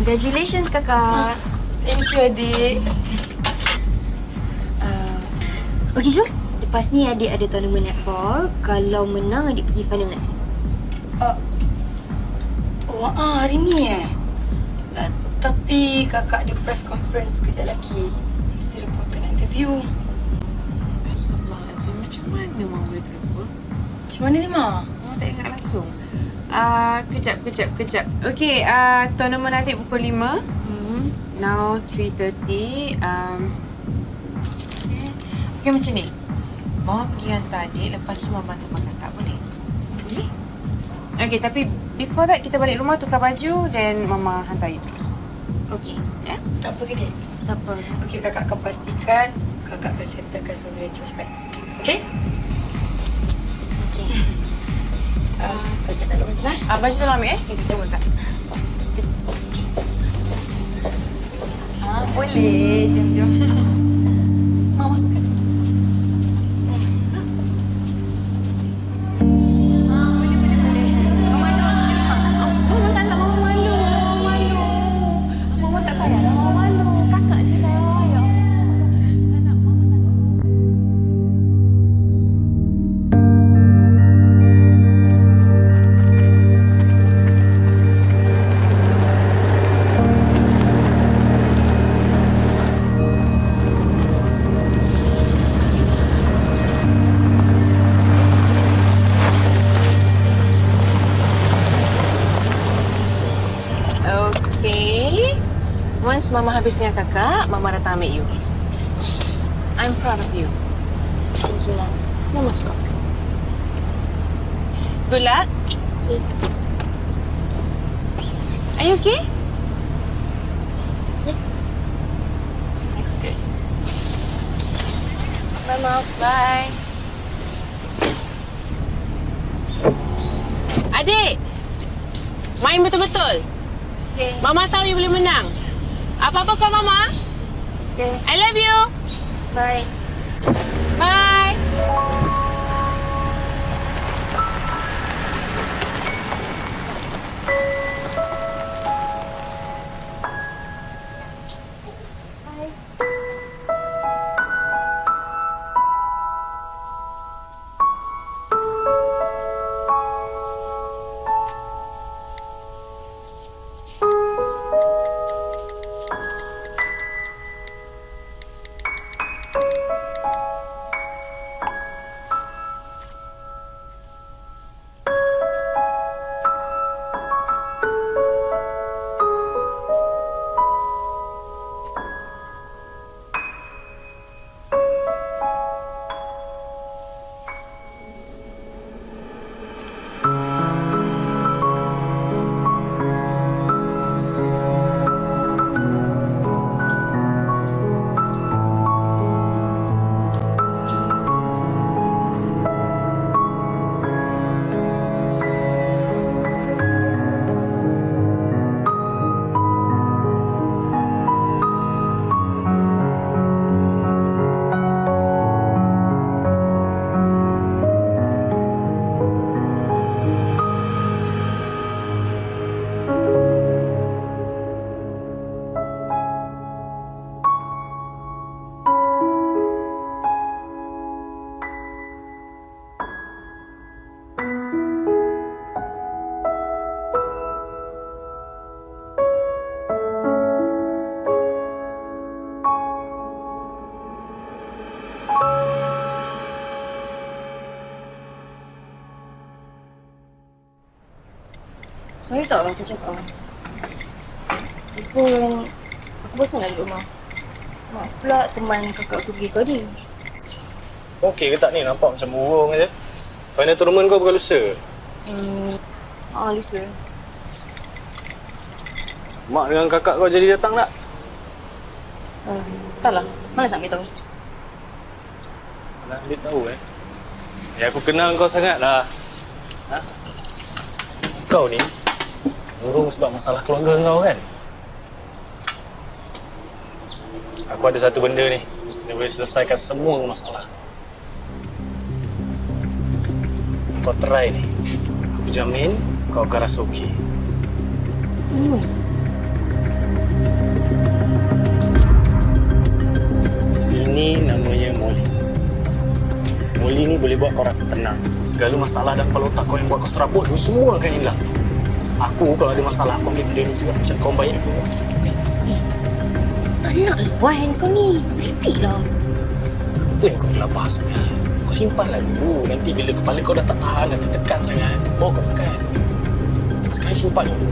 Congratulations, kakak. Thank you, adik. Okey, Jul. Lepas ni adik ada tournament netball. Kalau menang, adik pergi final next week. Hari ni tapi kakak ada press conference kejap lagi. Mesti reporter nak interview. Astagfirullahaladzim, macam mana Mama boleh terlupa? Macam mana ni, Ma? Mama tak ingat langsung. Kejap. Okey, tournament adik pukul 5. Now 3:30. Okey, macam ni. Mama pergi hantar adik, lepas tu Mama hantar kakak, boleh? Boleh? Okey, tapi before that kita balik rumah tukar baju dan Mama hantar you terus. Okey. Ya? Tak apa ke, Dek? Tak apa. Okey, kakak akan pastikan kakak akan settlekan semua dia cepat-cepat. Okey? Okey. Kau cakap dalam masa lah. Baju tu ambil kita tunggu kakak. Boleh. Jom. Ma, masuk sekali. Once Mama habis dengan kakak, Mama datang ambil you. I'm proud of you. Thank you lah. Mama suka. Good luck. Okay. Are you okay? Yeah. Okay. Bye, Ma. Bye. Adik! Main betul-betul. Okay. Mama tahu you boleh menang. Apa-apa kau, Mama? Okay. I love you. Bye. Bye. Bye. Sorry tak aku cakap. Aku bosan dah di rumah. Mak pula teman kakak aku pergi coding. Okey ke tak ni? Nampak macam burung je. Final tournament kau bukan lusa? Lusa. Mak dengan kakak kau jadi datang tak? Tak lah. Mana nak ambil tahu? Nak ambil tahu Ya aku kenal kau sangat lah. Kau ni murung sebab masalah keluarga kau kan? Aku ada satu benda ni yang boleh selesaikan semua masalah. Kau try ni. Aku jamin kau akan rasa okey. Ini Wan. Ini namanya Molly. Molly ni boleh buat kau rasa tenang. Segala masalah dan kepala otak kau yang buat kau serabut tu semua akan hilang. Aku kalau ada masalah aku ambil benda ni juga. Macam kau baik aku. Tak nak lah buat handphone ni. Repeat lah. Apa yang kau terlapah sangat? Kau simpanlah dulu. Nanti bila kepala kau dah tak tahan, dah tertekan sangat, bawa kau makan. Sekarang simpan dulu.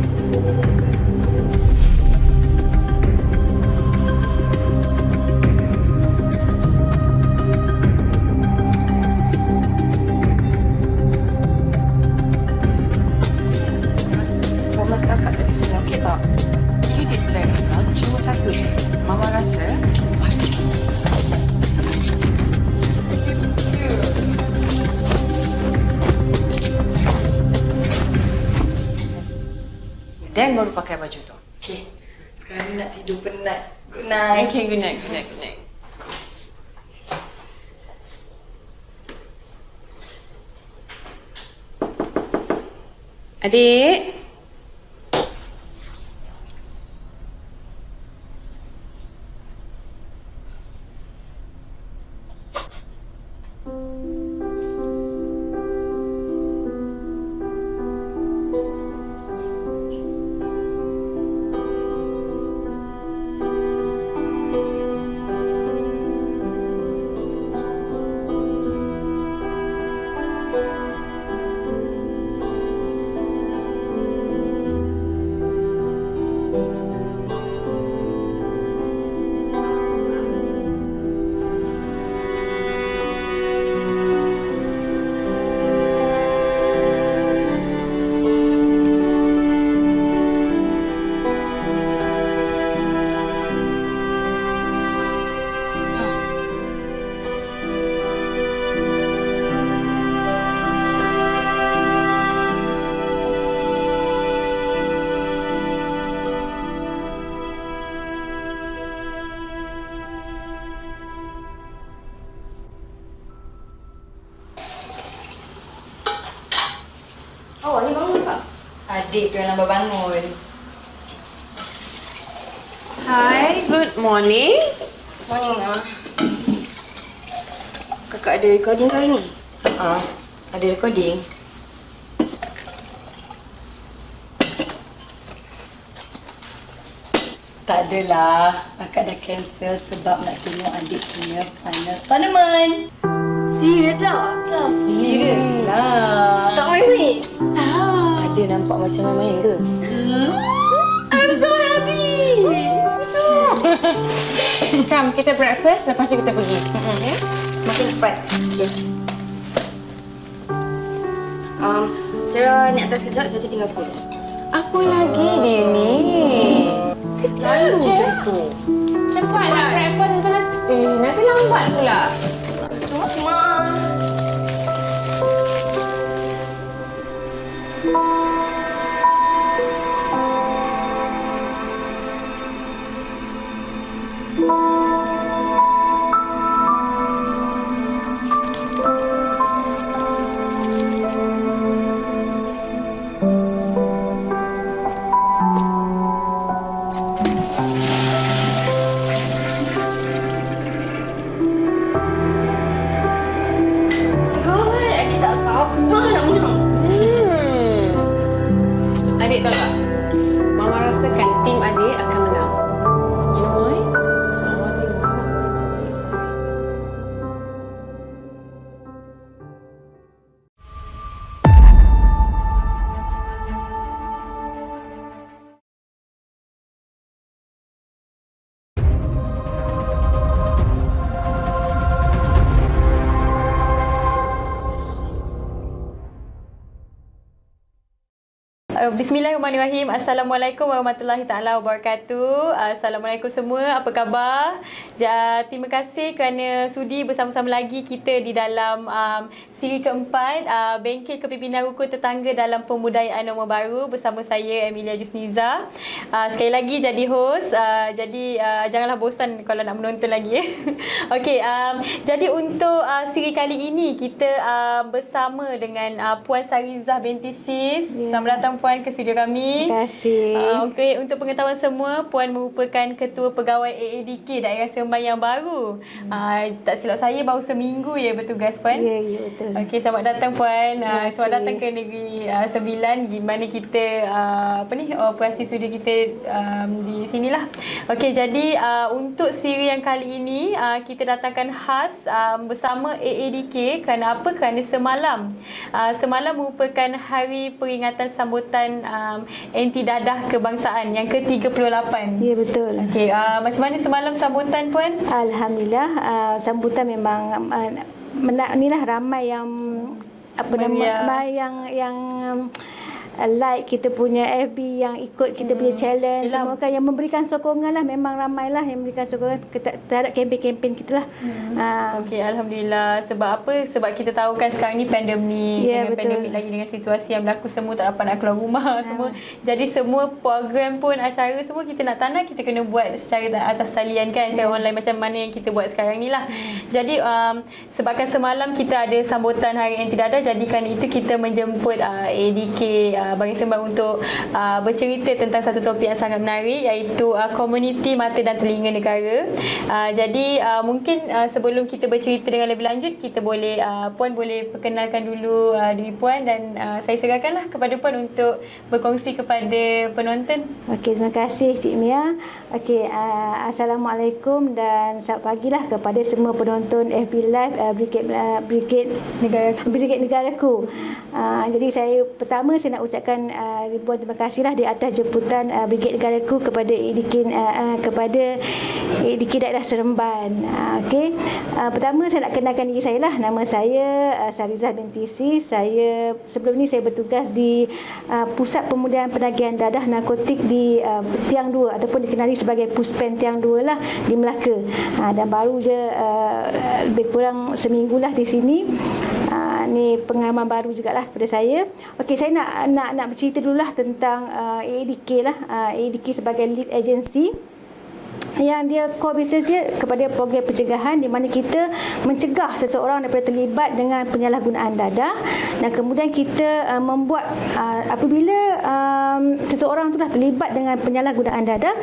Performance kakak tadi macam okey tak? You did very well. Cuma satu je. Mama rasa paling Dan baru pakai baju tu. Okey. Sekarang ni nak tidur penat. Good night. Okay, good night, good night, good night. Adik. Awak ni bangun kak? Adik tu yang lambat bangun. Hi, good morning. Morning ah. Kakak ada recording kali ni? Ada recording. Tak adalah. Akak dah cancel sebab nak tengok adik punya final tournament. Serius lah? Serius lah. Tak main-main? Ada nampak macam main-main ke? I'm so happy! Come, kita breakfast, lepas tu kita pergi. Ya? Makin cepat. Okay. Sarah naik atas kejap sebab tinggal phone. Apa lagi dia ni? Selalu macam tu. Cepat nak breakfast macam nanti. Nanti lambat pula. Semua. Adik tahu tak? Mama rasakan tim adik akan menang. You know why? Sebab Mama tengok tim adik. Bismillahirrahmanirrahim. Assalamualaikum warahmatullahi taala wabarakatuh. Assalamualaikum semua. Apa khabar? Terima kasih kerana sudi bersama-sama lagi kita di dalam siri keempat Bengkel Kepimpinan Ruko Tetangga dalam Pembudayaan Norma Baru bersama saya Emilia Jusniza. Sekali lagi jadi host. Jadi janganlah bosan kalau nak menonton lagi. Okey, jadi untuk siri kali ini kita bersama dengan Puan Sarizah binti Sis. Selamat datang Puan Puan ke studio kami. Terima kasih. Okey, untuk pengetahuan semua, Puan merupakan Ketua Pegawai AADK Daerah Seremban yang baru. Tak silap saya baru seminggu ya bertugas, Puan. Ya, betul. Okey, selamat datang Puan. Terima Selamat kasih. datang ke Negeri Sembilan, di mana kita operasi studio kita di sinilah. Okey, jadi untuk siri yang kali ini kita datangkan khas bersama AADK. Kerana apa? Kerana semalam merupakan hari peringatan sambutan anti dadah kebangsaan yang ke-38. Ya, betul. Okey, macam mana semalam sambutan, Puan? Alhamdulillah, sambutan memang inilah ramai yang yang like kita punya FB, yang ikut kita punya challenge, semua kan yang memberikan sokongan lah. Memang ramailah yang memberikan sokongan terhadap kempen-kempen kita lah. Okey, Alhamdulillah. Sebab apa? Sebab kita tahu kan sekarang ni pandemik, dengan pandemik lagi, dengan situasi yang berlaku, semua tak dapat nak keluar rumah semua. Jadi semua program pun, acara semua kita nak tanah, kita kena buat secara atas talian kan, secara online macam mana yang kita buat sekarang ni lah. Jadi sebabkan semalam kita ada sambutan Hari Anti Dadah, jadikan itu kita menjemput AADK Barisan Seremban untuk bercerita tentang satu topik yang sangat menarik, iaitu komuniti mata dan telinga negara. Jadi mungkin sebelum kita bercerita dengan lebih lanjut, kita boleh Puan boleh perkenalkan dulu diri Puan, dan saya serahkanlah kepada Puan untuk berkongsi kepada penonton. Okey, terima kasih Cik Mia. Okey, Assalamualaikum dan selamat pagilah kepada semua penonton FB Live Brigade Negaraku. Jadi saya pertama saya nak ucapkan ribuan terima kasihlah di atas jemputan Brigade Negaraku kepada AADK Daerah Seremban. Okey. Pertama saya nak kenalkan diri saya lah. Nama saya Sarizah binti Si. Saya sebelum ni saya bertugas di Pusat Pemulihan Penagihan Dadah Narkotik di Tiang 2 ataupun dikenali sebagai Puspen Tiang 2 lah di Melaka. Dan baru je lebih kurang seminggu lah di sini. Ni pengalaman baru jugalah kepada saya. Okey, saya nak bercerita dululah tentang AADK lah. AADK sebagai lead agency yang dia core business dia kepada program pencegahan, di mana kita mencegah seseorang daripada terlibat dengan penyalahgunaan dadah, dan kemudian kita membuat apabila seseorang tu dah terlibat dengan penyalahgunaan dadah,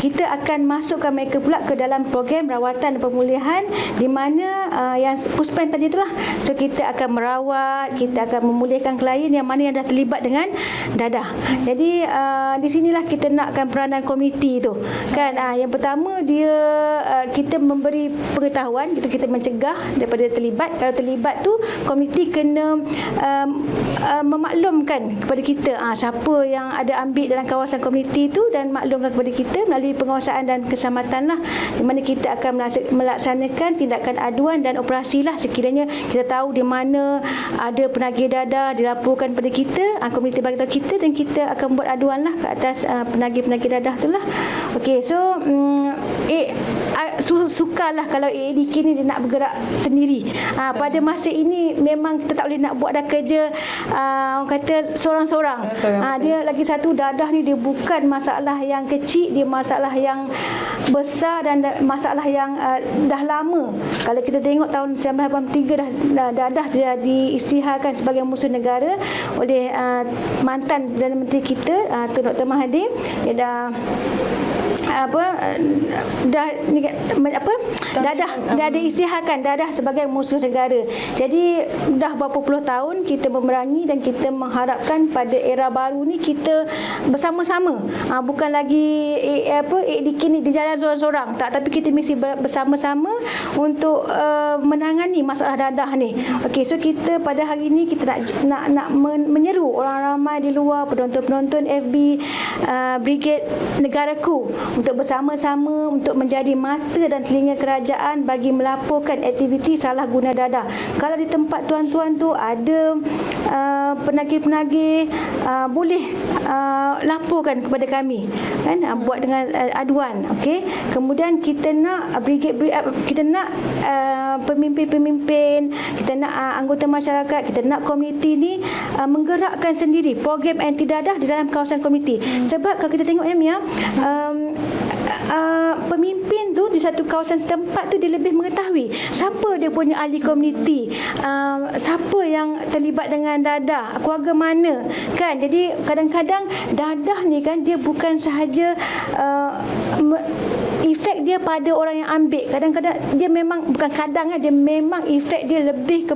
kita akan masukkan mereka pula ke dalam program rawatan dan pemulihan, di mana yang Puspen tadi itulah. So kita akan merawat, kita akan memulihkan klien yang mana yang dah terlibat dengan dadah. Jadi di sinilah kita nakkan peranan komuniti tu kan. Yang pertama dia kita memberi pengetahuan, kita mencegah daripada terlibat. Kalau terlibat tu komuniti kena memaklumkan kepada kita siapa yang ada ambil dalam kawasan komuniti tu, dan maklumkan kepada kita melalui penguasaan dan keselamatan lah, di mana kita akan melaksanakan tindakan aduan dan operasi lah sekiranya kita tahu di mana ada penagih dadah dilaporkan pada kita, komuniti bagi tahu kita, dan kita akan buat aduan lah ke atas penagih-penagih dadah tu lah. Okey, so sukarlah kalau AADK ni dia nak bergerak sendiri. Pada masa ini memang kita tak boleh nak buat dah kerja orang kata seorang-seorang. Dia lagi satu, dadah ni dia bukan masalah yang kecil, dia masalah yang besar dan masalah yang dah lama. Kalau kita tengok tahun 1983 dadah dia diisytiharkan sebagai musuh negara oleh mantan Perdana Menteri kita Tun Dr. Mahathir. Dia dah diisytiharkan dadah sebagai musuh negara. Jadi dah berapa puluh tahun kita memerangi, dan kita mengharapkan pada era baru ni kita bersama-sama, bukan lagi AADK ni di jalan seorang-seorang tak, tapi kita mesti bersama-sama untuk menangani masalah dadah ni. Okey, so kita pada hari ni kita nak menyeru orang ramai di luar, penonton-penonton FB Brigade Negaraku, untuk bersama-sama untuk menjadi mata dan telinga kerajaan bagi melaporkan aktiviti salah guna dadah. Kalau di tempat tuan-tuan tu ada penagih-penagih, boleh laporkan kepada kami kan, buat dengan aduan. Okey, kemudian kita nak kita nak pemimpin-pemimpin, kita nak anggota masyarakat, kita nak komuniti ni menggerakkan sendiri program anti dadah di dalam kawasan komuniti. Sebab kalau kita tengok pemimpin tu di satu kawasan setempat tu dia lebih mengetahui siapa dia punya ahli komuniti, siapa yang terlibat dengan dadah, keluarga mana kan. Jadi kadang-kadang dadah ni kan dia bukan sahaja efek dia pada orang yang ambil. Kadang-kadang dia memang dia memang efek dia lebih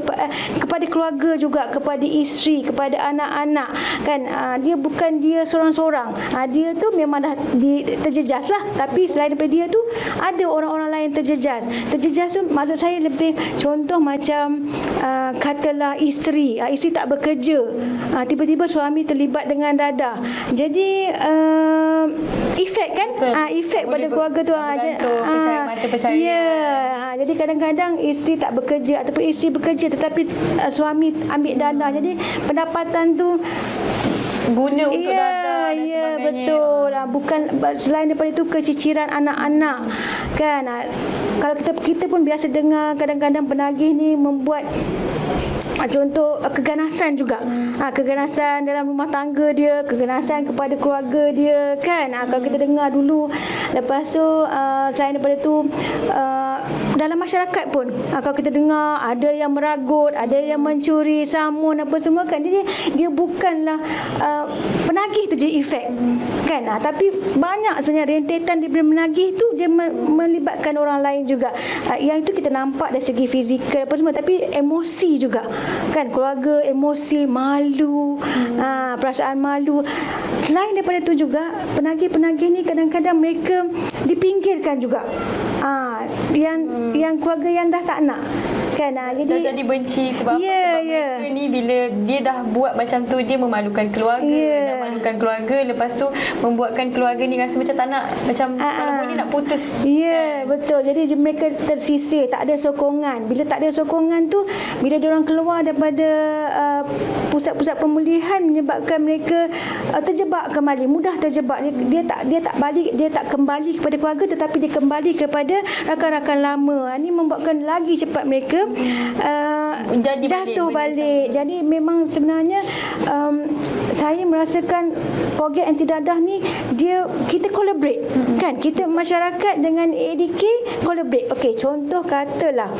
kepada keluarga juga, kepada isteri, kepada anak-anak kan. Dia bukan dia seorang-seorang. Dia tu memang dah terjejas lah, tapi selain daripada dia tu ada orang-orang lain terjejas. Terjejas tu maksud saya lebih contoh macam katalah isteri tak bekerja, tiba-tiba suami terlibat dengan dadah. Jadi efek kan, efek pada keluarga tu. Jadi kadang-kadang isteri tak bekerja ataupun isteri bekerja tetapi suami ambil dadah. Jadi pendapatan tu guna untuk dadah dan ya, sebagainya. betul. Bukan selain daripada itu keciciran anak-anak kan. Kalau kita pun biasa dengar kadang-kadang penagih ni membuat contoh keganasan juga. Keganasan dalam rumah tangga dia, keganasan kepada keluarga dia kan. Kalau kita dengar dulu. Lepas tu selain daripada tu dalam masyarakat pun kalau kita dengar ada yang meragut, ada yang mencuri, samun apa semua kan. Jadi dia bukanlah penagih tu je efek kan. Tapi banyak sebenarnya rentetan daripada menagih tu dia melibatkan orang lain juga. Yang itu kita nampak dari segi fizikal apa semua, tapi emosi juga kan. Keluarga emosi, malu, perasaan malu. Selain daripada itu juga penagih-penagih ni kadang-kadang mereka dipinggirkan juga. Yang keluarga yang dah tak nak kan. Jadi benci sebab mereka ni bila dia dah buat macam tu, dia memalukan keluarga, dah malukan keluarga, lepas tu membuatkan keluarga ni rasa macam tak nak, macam kalau boleh nak putus. Betul. Jadi mereka tersisir, tak ada sokongan. Bila tak ada sokongan tu, bila dia orang keluar daripada pusat-pusat pemulihan, menyebabkan mereka terjebak kembali, mudah terjebak. Dia tak kembali kepada keluarga, tetapi dia kembali kepada rakan-rakan lama. Ini membuatkan lagi cepat mereka jatuh balik. Jadi memang sebenarnya saya merasakan program anti dadah ni kita collaborate kan. Kita masyarakat dengan ADK collaborate. Okey, contoh katalah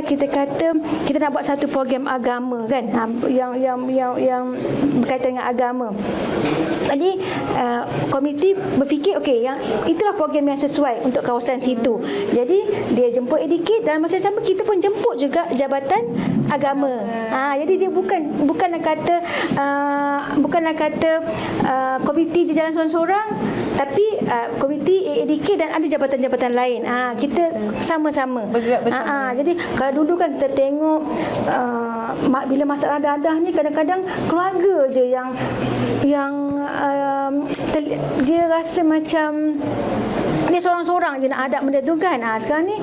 kita nak buat satu program agama kan, yang berkaitan dengan agama. Jadi komiti berfikir okey, yang itulah program yang sesuai untuk kawasan situ. Jadi dia jemput ADK dan masa sama kita pun jemput juga Jabatan Agama. Jadi dia bukanlah kata komiti di jalan seorang-seorang, tapi komiti ADK dan ada jabatan-jabatan lain. Kita sama-sama bergerak bersama. Jadi kalau dulu kan kita tengok bila masalah dadah ni kadang-kadang keluarga je yang dia rasa macam dia seorang-seorang je nak hadap benda tu kan. Sekarang ni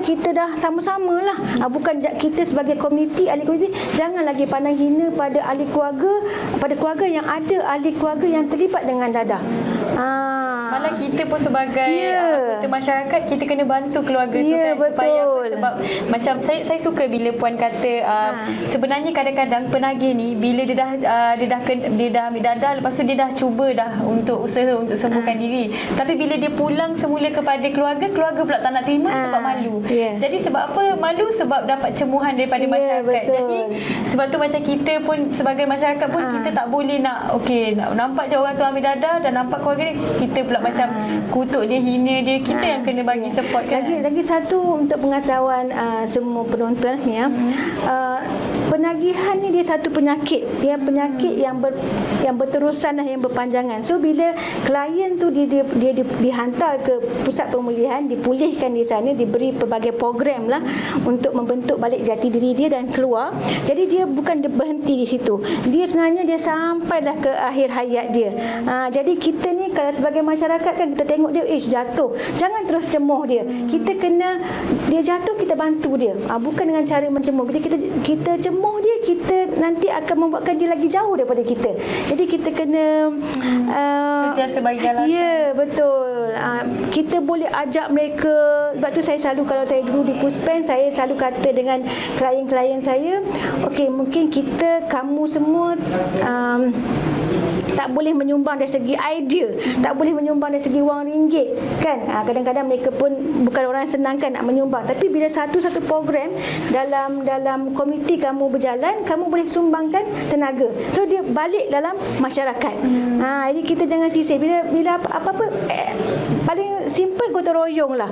kita dah sama-sama lah. Bukan kita sebagai komuniti, ahli komuniti, jangan lagi pandang hina pada ahli keluarga, pada keluarga yang ada ahli keluarga yang terlibat dengan dadah. Malah kita pun sebagai anggota masyarakat, kita kena bantu keluarga tu kan. Betul. Supaya sebab macam saya suka bila puan kata sebenarnya kadang-kadang penagih ni bila dia dah ambil dadah, lepas tu dia dah cuba dah untuk usaha untuk sembuhkan diri, tapi bila dia pulang semula kepada keluarga pula tak nak terima sebab malu. Jadi sebab apa malu? Sebab dapat cemuhan daripada masyarakat. Jadi sebab tu macam kita pun sebagai masyarakat pun kita tak boleh nak nampak je orang tu ambil dadah dan nampak keluarga dia, kita pula macam kutuk dia, hina dia. Kita yang kena bagi support kan. Lagi satu untuk pengetahuan semua penonton ni penagihan ni dia satu penyakit yang berterusan yang berpanjangan. So bila klien tu dia dihantar ke pusat pemulihan, dipulihkan di sana, diberi pelbagai program lah untuk membentuk balik jati diri dia dan keluar. Jadi dia bukan berhenti di situ. Dia sebenarnya dia sampailah ke akhir hayat dia. Jadi kita ni kalau sebagai masyarakat kan kita tengok dia jatuh, jangan terus cemoh dia. Kita kena dia jatuh kita bantu dia. Bukan dengan cara mencemoh. Bila kita cemoh dia, kita nanti akan membuatkan dia lagi jauh daripada kita. Jadi kita kena sentiasa bagi jalan. Ya, betul. Kita boleh ajak mereka. Sebab tu saya selalu, kalau saya dulu di Puspen, saya selalu kata dengan klien-klien saya, okey, mungkin kamu semua tak boleh menyumbang dari segi idea, tak boleh menyumbang dari segi wang ringgit kan. Kadang-kadang mereka pun bukan orang yang senang kan nak menyumbang, tapi bila satu-satu program dalam komuniti kamu berjalan, kamu boleh sumbangkan tenaga, so dia balik dalam masyarakat. Jadi kita jangan sisih bila apa-apa paling simple gotong royong lah.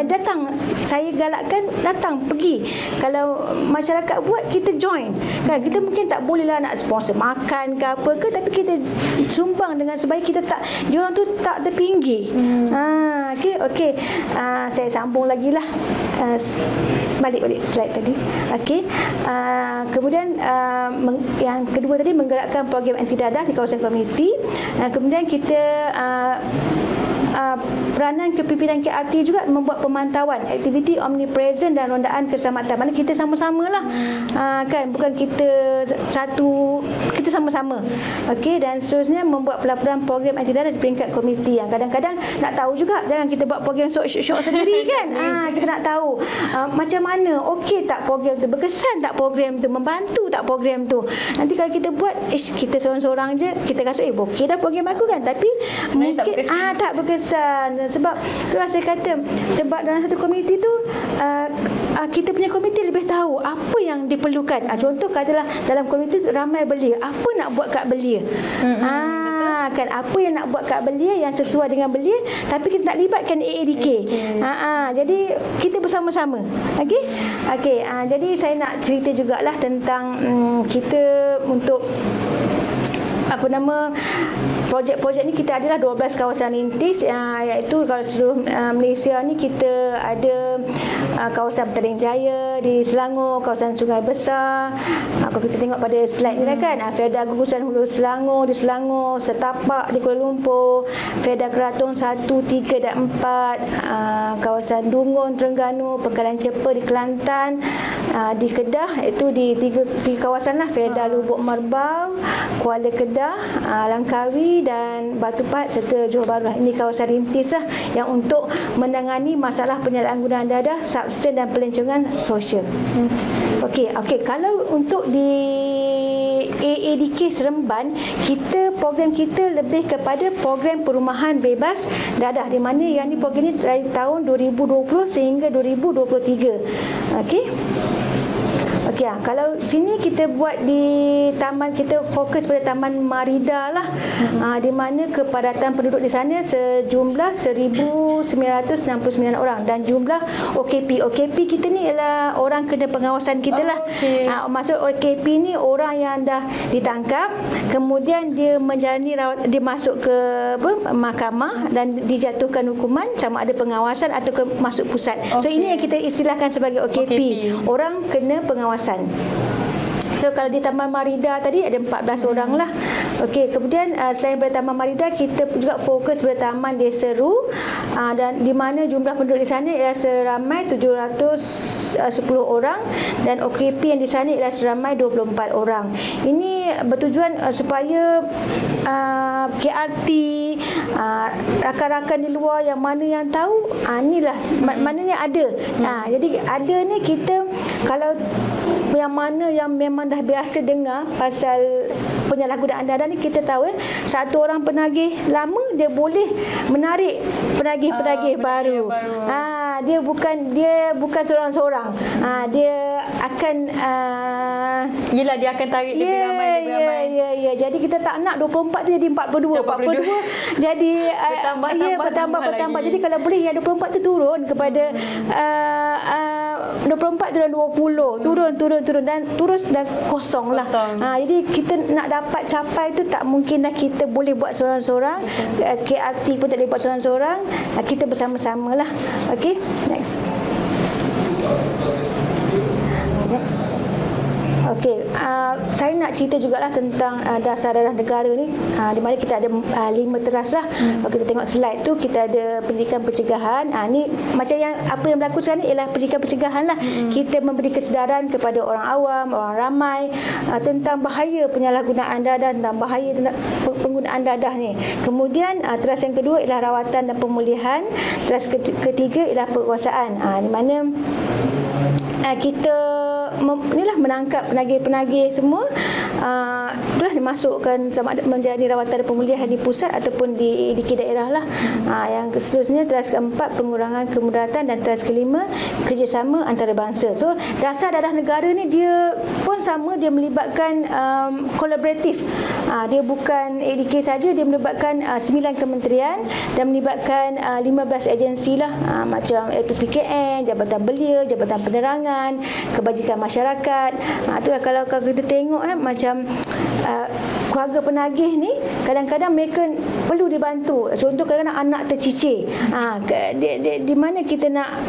Datang, saya galakkan datang pergi. Kalau masyarakat buat, kita join kan. Kita mungkin tak boleh lah nak sponsor makan ke apa ke, tapi kita sumbang dengan supaya kita tak, diorang tu tak terpinggir. Okey. Saya sambung lagi lah. Balik slide tadi. Okey. Kemudian yang kedua tadi, menggerakkan program anti dadah di kawasan komuniti. Kemudian kita peranan kepimpinan KRT juga membuat pemantauan aktiviti omnipresent dan rondaan keselamatan. Mana kita sama-sama lah, kan, bukan kita satu, kita sama-sama. Okey, dan seterusnya membuat pelaporan program anti dadah di peringkat komuniti. Yang kadang-kadang nak tahu juga, jangan kita buat program syok sendiri kan. Kita nak tahu macam mana, okey tak program tu, berkesan tak program tu, membantu tak program tu. Nanti kalau kita buat, kita seorang-seorang je, kita rasa okey dah program aku kan, tapi sebenarnya mungkin tak berkesan. Sebab itulah saya kata, sebab dalam satu komuniti tu kita punya komuniti lebih tahu apa yang diperlukan. Contoh katalah dalam komuniti ramai belia, apa nak buat kat belia, kan, apa yang nak buat kat belia yang sesuai dengan belia, tapi kita nak libatkan AADK. Jadi kita bersama-sama. Okey, jadi saya nak cerita jugalah tentang kita untuk projek-projek ni. Kita adalah 12 kawasan rintis, iaitu kalau seluruh Malaysia ni kita ada kawasan Petaling Jaya di Selangor, kawasan Sungai Besar, kalau kita tengok pada slide ni lah kan, Fedah Gugusan Hulu Selangor di Selangor, Setapak di Kuala Lumpur, Fedah Keraton 1, 3 dan 4, kawasan Dungun Terengganu, Pekalan Cepa di Kelantan, di Kedah itu di tiga kawasan lah, Fedah Lubuk Merbau, Kuala Kedah, Langkawi dan Batu Pahat serta Johor Bahru. Ini kawasan rintis lah yang untuk menangani masalah penyalahgunaan dadah, subsisten dan pelancongan sosial. Okey, kalau untuk di AADK Seremban, program kita lebih kepada program perumahan bebas dadah, di mana yang ni program ni dari tahun 2020 sehingga 2023. Okey, kalau sini kita buat di taman, kita fokus pada Taman Marida lah, di mana kepadatan penduduk di sana sejumlah 1,969 orang, dan jumlah OKP kita ni ialah orang kena pengawasan kita lah. Maksud OKP ni orang yang dah ditangkap, kemudian dia menjalani rawat, dia masuk ke mahkamah dan dijatuhkan hukuman, sama ada pengawasan atau masuk pusat. So ini yang kita istilahkan sebagai OKP. Orang kena pengawasan. So kalau di Taman Marida tadi ada 14 orang lah. Okey, kemudian selain pada Taman Marida, kita juga fokus pada Taman Desa Ru, dan di mana jumlah penduduk di sana ialah seramai 710 orang dan OKP yang di sana ialah seramai 24 orang. Ini bertujuan supaya KRT, rakan-rakan di luar yang mana yang tahu, inilah maknanya ada. Jadi ada ni kita, kalau yang mana yang memang dah biasa dengar pasal penyalahgunaan dadah ni, kita tahu satu orang penagih lama dia boleh menarik penagih-penagih baru. Dia bukan seorang-seorang. Dia akan yelah, dia akan tarik lebih ramai. Ya. Jadi kita tak nak 24 tu jadi 42 jadi bertambah. Jadi kalau boleh yang 24 tu turun kepada 24 turun 20, turun dan terus dah kosong lah. Jadi kita nak dapat capai tu tak mungkin dah kita boleh buat seorang-seorang. KRT pun tak boleh buat seorang-seorang. Kita bersama-sama lah. Okey, next. Okey, saya nak cerita jugalah tentang dasar dadah negara ni, di mana kita ada 5 teras lah. Kalau kita tengok slide tu, kita ada pendidikan pencegahan. Ni macam yang apa yang berlaku sekarang ni ialah pendidikan pencegahan lah. Kita memberi kesedaran kepada orang awam, orang ramai tentang bahaya penyalahgunaan dadah, tentang bahaya tentang penggunaan dadah ni. Kemudian teras yang kedua ialah rawatan dan pemulihan. Teras ketiga ialah penguasaan, di mana kita inilah menangkap penagih-penagih semua. dimasukkan sama ada menjadi rawatan dan pemulihan di pusat ataupun di daerah lah. Yang seterusnya teras keempat pengurangan kemudaratan dan teras kelima kerjasama antarabangsa. So dasar darah negara ni dia pun sama, dia melibatkan kolaboratif. Dia bukan ADK saja, dia melibatkan 9 kementerian dan melibatkan 15 agensi lah, macam LPPKN, Jabatan Belia, Jabatan Penerangan, Kebajikan Masyarakat. Itulah kalau kita tengok macam keluarga penagih ni kadang-kadang mereka perlu dibantu. Contoh kadang-kadang anak tercicir. Di mana kita nak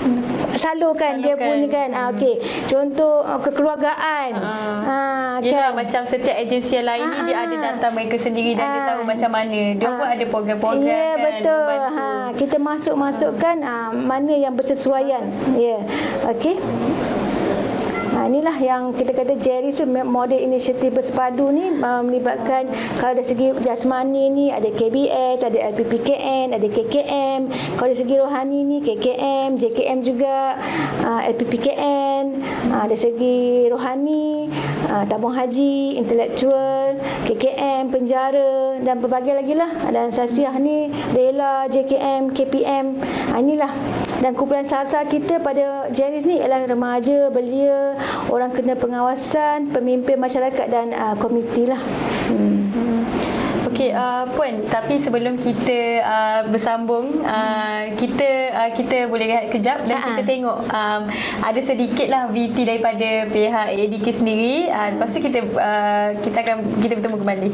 salurkan dia pun ni kan. Okey. Contoh kekeluargaan. Kan? Kan? Macam setiap agensi yang lain ni dia ada data mereka sendiri dan dia tahu macam mana. Dia pun ada program-program ya, kan. Betul. Kita masukkan mana yang bersesuaian. Ya. Okey. Inilah yang kita kata JERI tu, model inisiatif bersepadu ni melibatkan kalau dari segi jasmani ni ada KBS, ada LPPKN, ada KKM. Kalau dari segi rohani ni KKM, JKM juga, LPPKN. Dari segi rohani, tabung haji, intelektual, KKM, penjara dan berbagai lagi lah. Dan sasiah ni rela, JKM, KPM. Inilah. Dan kumpulan sasar kita pada JERI ni ialah remaja, belia, orang kena pengawasan, pemimpin masyarakat dan komuniti lah. Okey, Puan, tapi sebelum kita bersambung, kita boleh rehat kejap dan kita tengok ada sedikitlah VT daripada pihak ADK sendiri. Lepas tu kita bertemu kembali.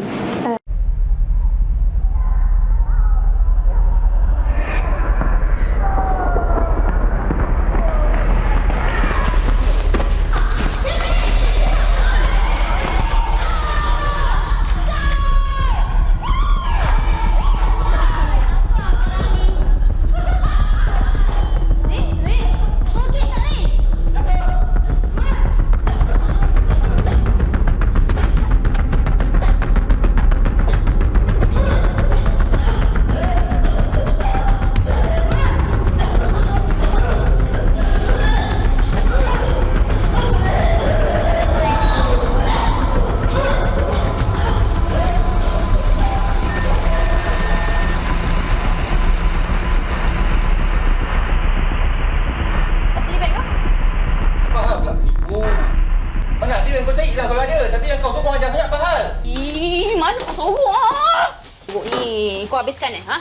Habiskan ha?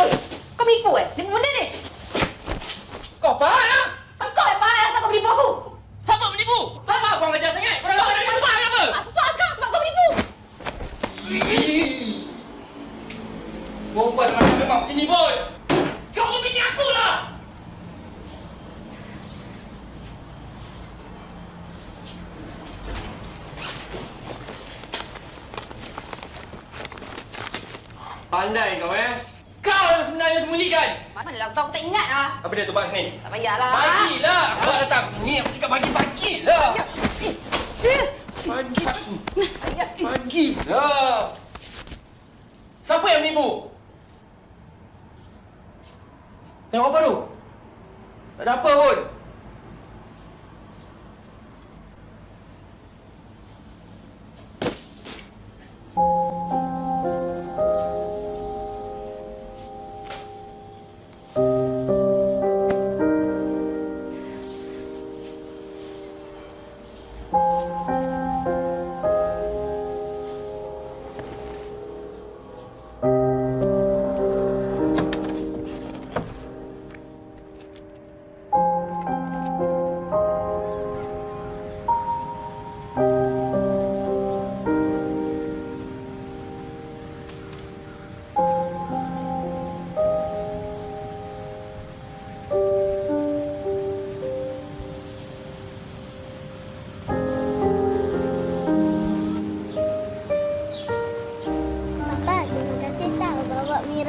Oi, kau menipu Ni benda ni. Kau apa lah? Kau yang parah asal kau menipu aku. Siapa menipu? Sama kau ngajar sangat. Kau dah tahu nak menipu apa? Asal sekarang sebab kau menipu. Perempuan macam memang macam ni boy. Kau bini aku lah. Pandai kau Kau yang sebenarnya sembunyikan. Manalah aku tahu, aku tak ingat lah. Apa dia tumpah sini? Tak payahlah. Bagilah. Sebab datang sini aku cakap bagilah. Bagilah. Siapa yang menipu? Tengok apa tu? Tak ada apa pun.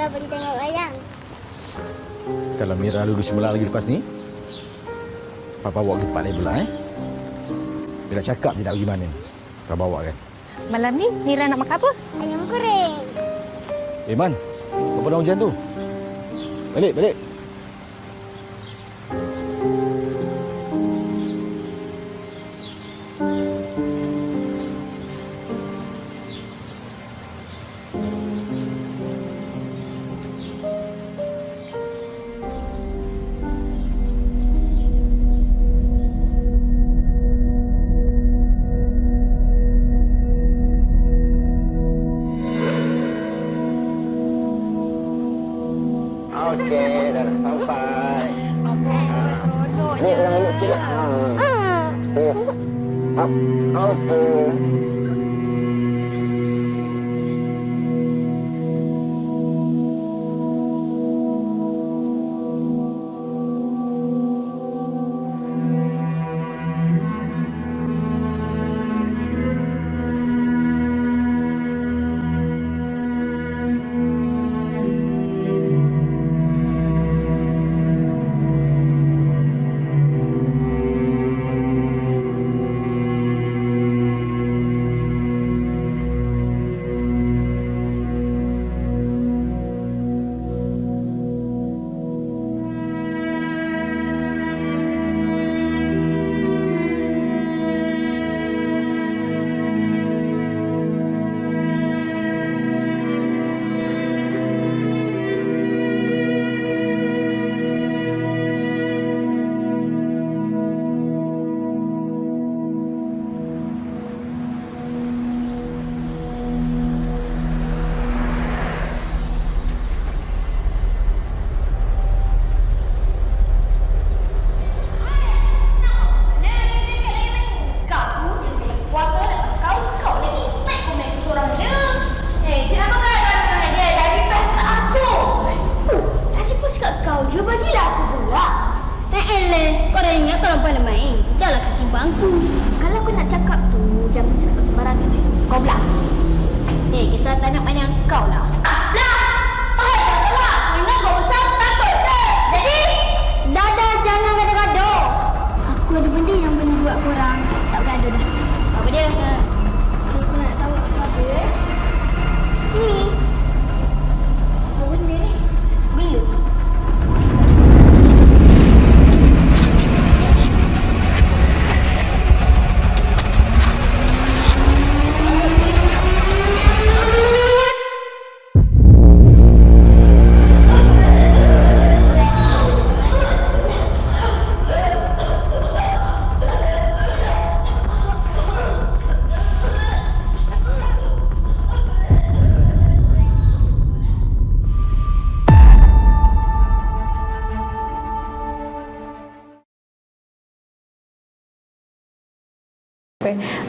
Pergi tengok wayang. Kalau Mira lulus sebelah lagi lepas ni, Papa bawa ke tempat lain pula Mira cakap je nak pergi mana. Papa bawa kan. Malam ni Mira nak makan apa? Ayam goreng. Man, apa dah hujan tu? Balik.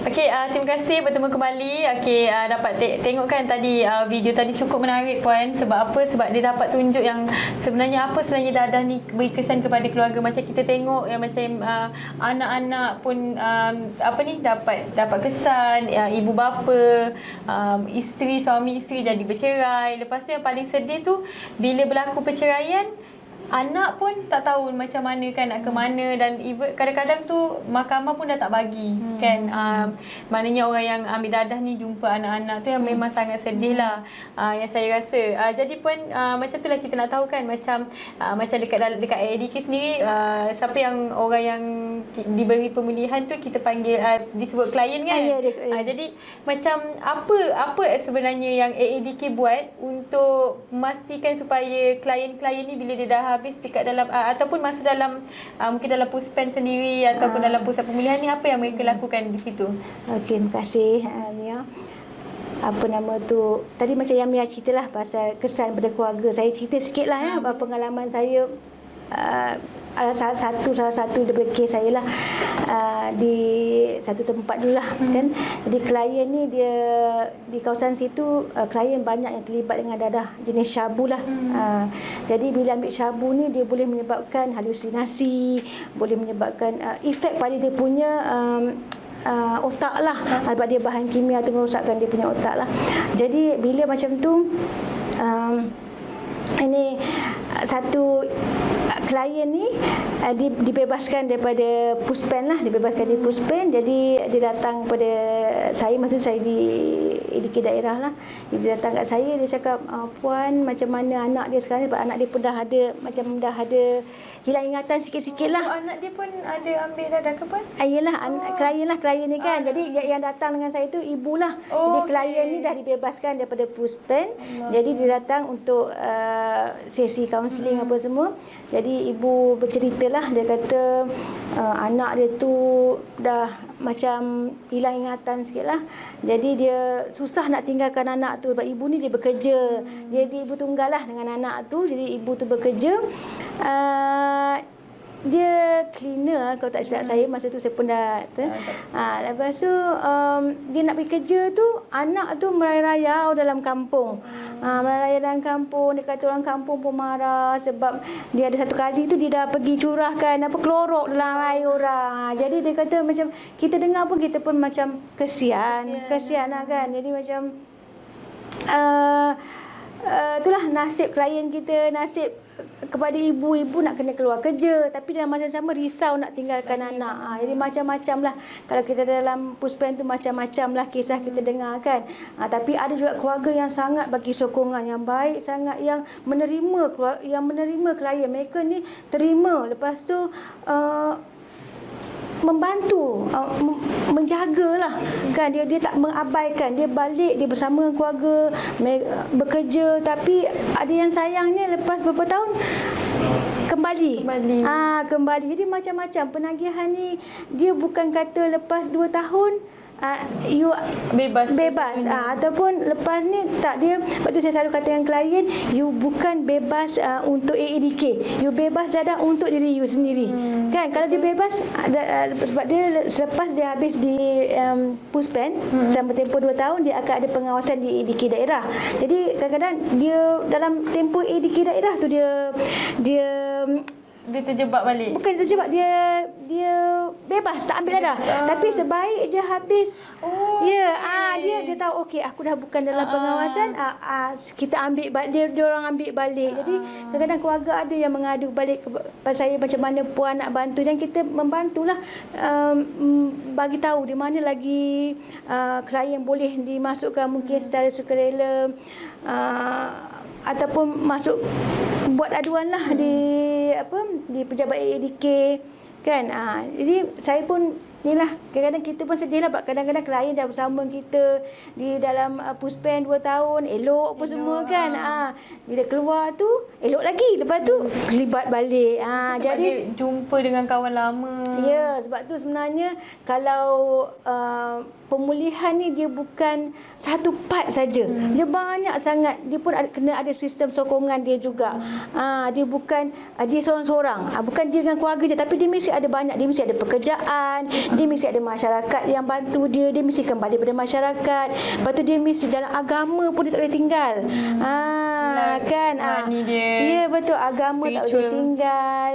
Okey, terima kasih bertemu kembali. Okey, dapat tengok kan tadi video tadi cukup menarik puan. Sebab apa? Sebab dia dapat tunjuk yang sebenarnya apa sebenarnya dadah ni beri kesan kepada keluarga. Macam kita tengok yang macam anak-anak pun apa ni dapat kesan, ibu bapa, suami isteri jadi bercerai. Lepas tu yang paling sedih tu bila berlaku perceraian, anak pun tak tahu macam mana kan nak ke mana, dan kadang-kadang tu mahkamah pun dah tak bagi kan. Maknanya orang yang ambil dadah ni jumpa anak-anak tu yang memang sangat sedih lah, yang saya rasa. Jadi pun macam tu lah kita nak tahu kan, macam dekat AADK sendiri, siapa yang orang yang diberi pemulihan tu kita panggil disebut klien kan. Jadi macam apa sebenarnya yang AADK buat untuk memastikan supaya klien-klien ni bila dia dah habis dekat dalam ataupun masa dalam mungkin dalam puspen sendiri ataupun dalam pusat pemulihan ni, apa yang mereka lakukan di situ? Okey, terima kasih Mia. Apa nama tu, tadi macam yang Mia ceritalah pasal kesan pada keluarga. Saya cerita sikitlah ya pengalaman saya, salah satu daripada kes saya lah, di satu tempat dulu lah kan. Jadi klien ni dia di kawasan situ, klien banyak yang terlibat dengan dadah jenis syabu lah. Jadi bila ambil syabu ni dia boleh menyebabkan halusinasi, boleh menyebabkan efek pada dia punya otak lah, sebab dia bahan kimia tu merosakkan dia punya otak lah. Jadi bila macam tu ini satu klien ni dibebaskan daripada puspen lah, dibebaskan dari puspen. Jadi dia datang pada saya, maksud saya di daerah lah. Dia datang kat saya, dia cakap, puan macam mana anak dia sekarang, sebab anak dia pun dah ada hilang ingatan sikit-sikit lah. Anak dia pun ada ambil dadah ke puan? Yelah, klien ni kan. Jadi yang datang dengan saya tu ibu lah. Jadi klien ni dah dibebaskan daripada puspen. Jadi dia datang untuk sesi kaunseling apa semua. Jadi ibu berceritalah, dia kata anak dia tu dah macam hilang ingatan sikit lah. Jadi dia susah nak tinggalkan anak tu, sebab ibu ni dia bekerja. Jadi ibu tunggal lah dengan anak tu. Jadi ibu tu bekerja. dia cleaner kalau tak silap saya, masa tu saya pun dah lepas tu dia nak pergi kerja tu, anak tu merayau dalam kampung. Merayau dalam kampung, dia kata orang kampung pun marah sebab dia ada satu kali tu dia dah pergi curahkan klorok dalam air orang. Jadi dia kata macam kita dengar pun kita pun macam kesian lah kan. Jadi macam itulah nasib klien kita, nasib kepada ibu-ibu nak kena keluar kerja tapi dalam masa sama risau nak tinggalkan anak. Jadi macam-macam lah. Kalau kita dalam Puspen tu macam-macam lah kisah kita dengar kan. Tapi ada juga keluarga yang sangat bagi sokongan yang baik, sangat yang menerima klien. Mereka ni terima, lepas tu membantu, menjagalah kan. Dia tak mengabaikan, dia balik, dia bersama keluarga, bekerja. Tapi ada yang sayangnya lepas beberapa tahun kembali. Kembali. Jadi macam-macam penagihan ni. Dia bukan kata lepas 2 tahun you bebas ataupun lepas ni tak. Dia sebab tu saya selalu kata dengan klien, you bukan bebas untuk AADK, you bebas dadah untuk diri you sendiri kan. Kalau dia bebas sebab dia selepas dia habis di Puspen selama tempoh 2 tahun, dia akan ada pengawasan di AADK daerah. Jadi kadang-kadang dia dalam tempoh AADK daerah tu dia terjebak balik. Bukan terjebak, dia bebas, tak ambil dadah. Tapi sebaik je habis. Dia tahu okey aku dah bukan dalam pengawasan, kita ambil balik, dia orang ambil balik. Jadi kadang-kadang keluarga ada yang mengadu balik kepada saya macam mana puan nak bantu, dan kita membantulah, bagi tahu di mana lagi klien boleh dimasukkan mungkin secara sukarela, ataupun masuk buat aduan lah di pejabat AADK kan. Jadi saya pun inilah, kadang-kadang kita pun sedih lah sebab kadang-kadang klien dah bersama kita di dalam Puspen 2 tahun, elok apa semua kan. Bila keluar tu elok lagi, lepas tu terlibat balik. Jadi dia jumpa dengan kawan lama. Ya, sebab tu sebenarnya kalau pemulihan ni dia bukan satu part saja. Dia banyak sangat. Dia pun kena ada sistem sokongan dia juga. Dia bukan dia seorang-seorang. Bukan dia dengan keluarga je, tapi dia mesti ada banyak. Dia mesti ada pekerjaan, dia mesti ada masyarakat yang bantu dia, dia mesti kembali pada masyarakat. Lepas tu dia mesti dalam agama pun dia tak boleh tinggal. Kan. Ya, betul, agama tak boleh tinggal.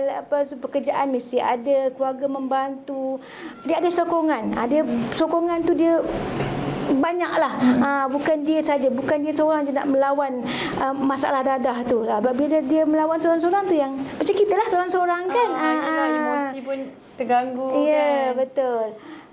Pekerjaan mesti ada, keluarga membantu. Dia ada sokongan. Dia sokongan tu dia banyaklah. Bukan dia saja, bukan dia seorang je nak melawan masalah dadah tu lah. Bila dia melawan seorang-seorang tu yang macam kita lah seorang-seorang kan. Emosi pun terganggu kan. Betul.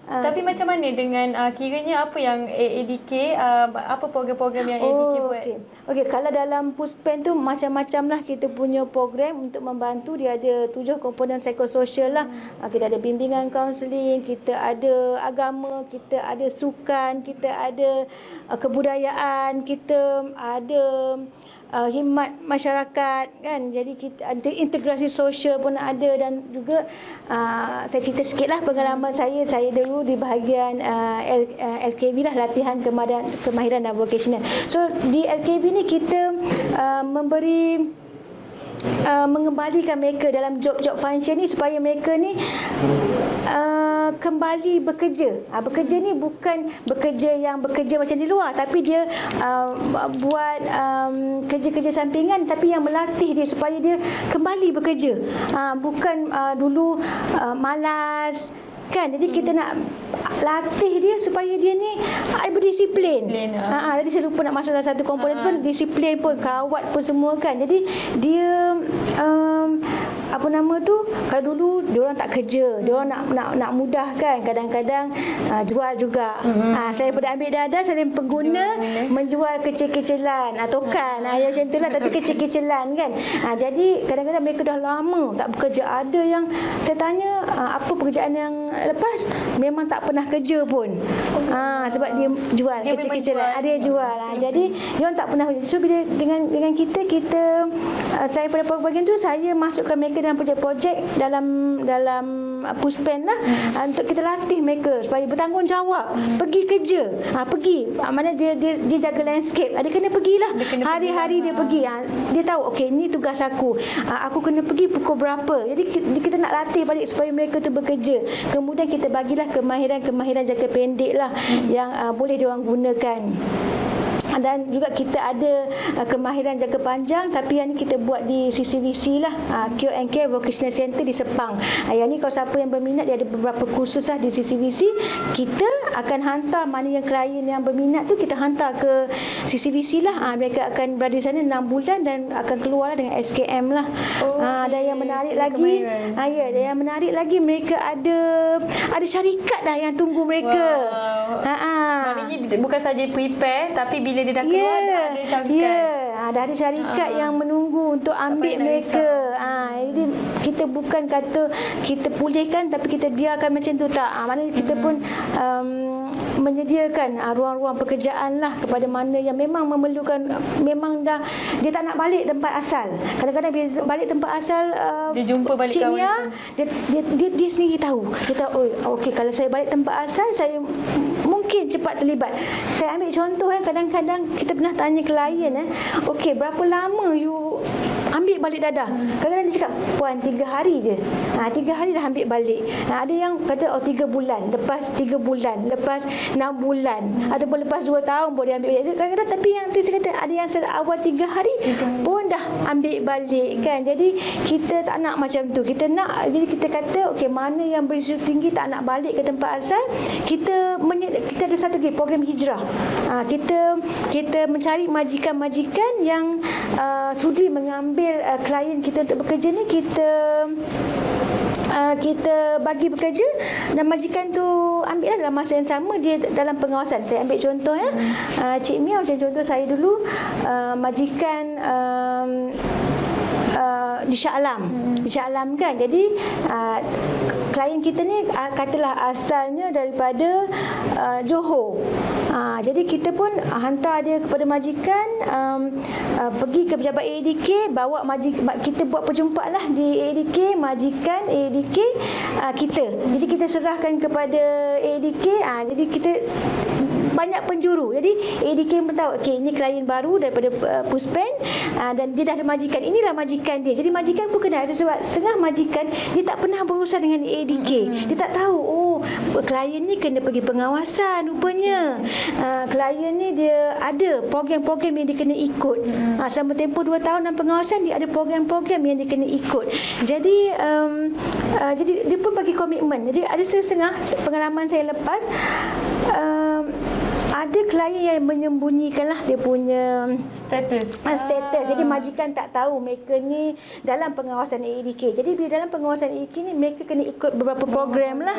Tapi macam mana dengan kiranya apa yang AADK, apa program-program yang AADK buat? Okey, kalau dalam Puspen tu macam-macam lah kita punya program untuk membantu. Dia ada 7 komponen psikososial lah. Kita ada bimbingan kaunseling, kita ada agama, kita ada sukan, kita ada kebudayaan, kita ada khidmat masyarakat kan. Jadi kita ada integrasi sosial pun ada. Dan juga saya cerita sikitlah pengalaman saya dulu di bahagian LKV lah, latihan kemahiran dan vocational. So di LKV ni kita mengembalikan mereka dalam job-job function ni supaya mereka ni kembali bekerja. Bekerja ni bukan bekerja macam di luar, tapi dia buat kerja-kerja sampingan tapi yang melatih dia supaya dia kembali bekerja. Bukan dulu malas kan. Jadi kita nak latih dia supaya dia ni berdisiplin. Tadi saya lupa nak masuk dalam satu komponen tu pun, disiplin pun, kawat pun semua kan. Jadi dia kalau dulu diorang tak kerja, diorang nak mudah kan, kadang-kadang jual juga. Saya pada ambil dadah, saya pengguna menjual kecil-kecilan, tokan yang macam tu lah, tapi kecil-kecilan kan. Jadi kadang-kadang mereka dah lama tak bekerja. Ada yang saya tanya apa pekerjaan yang lepas, memang tak pernah kerja pun. Sebab dia jual kecil-kecilan, dia jual. Jadi diorang tak pernah kerja. So bila dengan kita saya pada bahagian tu, saya masukkan mereka dalam projek-projek dalam puspen lah, untuk kita latih mereka supaya bertanggungjawab, pergi kerja, pergi, mana dia jaga landscape, dia kena pergilah, hari-hari dia pergi, dia tahu okey ni tugas aku kena pergi pukul berapa. Jadi kita nak latih balik supaya mereka tu bekerja. Kemudian kita bagilah kemahiran jangka pendek lah yang boleh diorang gunakan. Dan juga kita ada kemahiran jangka panjang, tapi yang ni kita buat di CCVC lah, Cure and Care Vocational Center di Sepang. Yang ni kalau siapa yang berminat, dia ada beberapa kursus lah di CCVC. Kita akan hantar mana yang klien yang berminat tu, kita hantar ke CCVC lah. Mereka akan berada di sana 6 bulan dan akan keluar lah dengan SKM lah. Dan yang menarik lagi, dan yang menarik lagi, mereka ada syarikat dah yang tunggu mereka. Maknanya bukan saja prepare, tapi bila dia dah keluar dah ada syarikat. Dah ada syarikat yang menunggu untuk ambil mereka. Jadi kita bukan kata kita pulihkan, tapi kita biarkan macam tu, tak. Maknanya kita pun menyediakan ruang-ruang pekerjaan lah kepada mana yang memang memerlukan, memang dah dia tak nak balik tempat asal. Kadang-kadang bila balik tempat asal, dia jumpa balik Cik Mia, kawan dia sendiri tahu. Dia tahu, okey, kalau saya balik tempat asal, saya mungkin cepat terlibat. Saya ambil contoh, kadang-kadang kita pernah tanya klien, okey, berapa lama you ambil balik dadah? Kadang-kadang dia cakap, puan 3 hari je. 3 hari dah ambil balik. Ada yang kata 3 bulan, lepas 3 bulan, lepas 6 bulan, ataupun lepas 2 tahun pun dia ambil balik. Kadang-kadang, tapi yang tu saya kata, ada yang awal 3 hari pun dah ambil balik kan. Jadi kita tak nak macam tu. Kita nak, jadi kita kata okey, mana yang berisiko tinggi tak nak balik ke tempat asal, kita ada satu lagi program hijrah. Kita mencari majikan-majikan yang sudi mengambil klien kita untuk bekerja ni. Kita bagi bekerja dan majikan tu ambil dalam masa yang sama, dia dalam pengawasan. Saya ambil contoh Cik Mia, macam contoh saya dulu majikan di Shah Alam kan. Jadi klien kita ni katalah asalnya daripada Johor. Jadi kita pun hantar dia kepada majikan, pergi ke pejabat AADK, bawa kita buat perjumpaan lah di AADK, majikan AADK kita. Jadi kita serahkan kepada AADK. Jadi kita banyak penjuru. Jadi AADK pun tahu, okey, ini klien baru daripada Puspen, dan dia dah ada majikan. Inilah majikan dia. Jadi majikan pun kena ada, sebab setengah majikan dia tak pernah berurusan dengan AADK. Dia tak tahu, klien ni kena pergi pengawasan rupanya. Klien ni dia ada program-program yang dia kena ikut. Selama tempoh 2 tahun dalam pengawasan, dia ada program-program yang dia kena ikut. Jadi dia pun bagi komitmen. Jadi ada setengah pengalaman saya lepas, ada klien yang menyembunyikan lah dia punya status. Jadi majikan tak tahu mereka ni dalam pengawasan AADK. Jadi bila dalam pengawasan AADK ni, mereka kena ikut beberapa program lah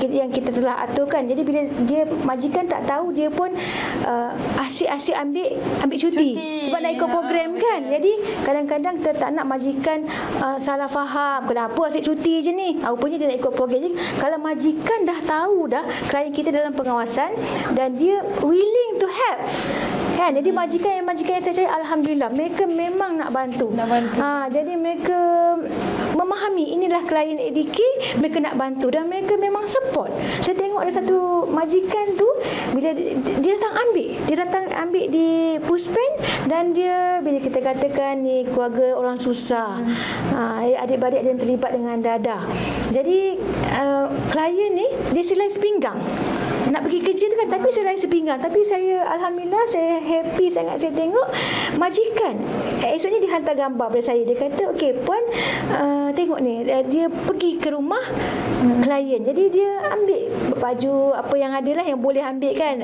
yang kita telah aturkan. Jadi bila dia majikan tak tahu, dia pun asyik-asyik ambil cuti sebab nak ikut program kan. Jadi kadang-kadang kita tak nak majikan salah faham, kenapa asyik cuti je ni, rupanya dia nak ikut program. Jadi kalau majikan dah tahu dah klien kita dalam pengawasan dan dia willing to help kan. Jadi majikan yang saya cari, alhamdulillah, mereka memang nak bantu. Jadi mereka memahami inilah klien AADK, mereka nak bantu dan mereka memang support. Saya tengok ada satu majikan tu, bila dia datang ambil di Puspen, dan dia, bila kita katakan ni keluarga orang susah, adik-beradik ada yang terlibat dengan dadah. Jadi klien ni dia silai sepinggang nak pergi kerja tu kan, tapi silai sepinggang. Tapi saya, alhamdulillah, saya happy sangat saya tengok majikan. Esoknya dia hantar gambar pada saya. Dia kata, okey puan, tengok ni, dia pergi ke rumah klien. Jadi dia ambil baju apa yang ada lah, yang boleh ambil kan,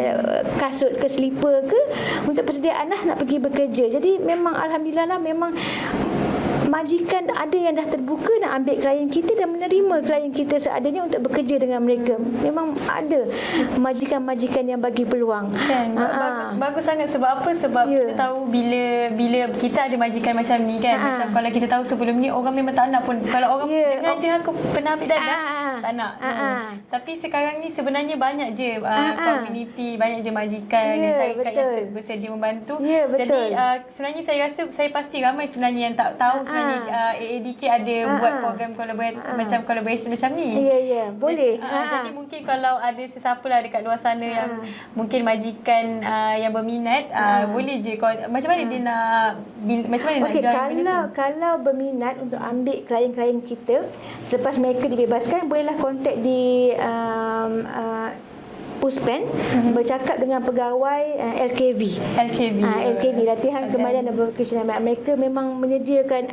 kasut ke slipper ke, untuk persediaan lah nak pergi bekerja. Jadi memang alhamdulillah lah, memang majikan ada yang dah terbuka nak ambil klien kita dan menerima klien kita seadanya untuk bekerja dengan mereka. Memang ada majikan-majikan yang bagi peluang. Kan? Bagus sangat. Sebab apa? Sebab kita tahu bila kita ada majikan macam ni kan, macam kalau kita tahu sebelum ni orang memang tak nak pun. Kalau orang dengar je aku pernah ambil dadah, tak nak. Tapi sekarang ni sebenarnya banyak je community, banyak je majikan dan syarikat yang bersedia membantu. Jadi sebenarnya saya rasa, saya pasti ramai sebenarnya yang tak tahu sebenarnya AADK ada buat program macam collaboration macam ni. Ya, boleh. Jadi mungkin kalau ada sesiapa lah dekat luar sana yang mungkin majikan yang berminat, boleh je. Macam mana dia nak nak join kalau berminat untuk ambil klien-klien kita selepas mereka dibebaskan, bolehlah kontak di Puspen, bercakap dengan pegawai LKV, latihan kemahiran dan profesional. Mereka memang menyediakan,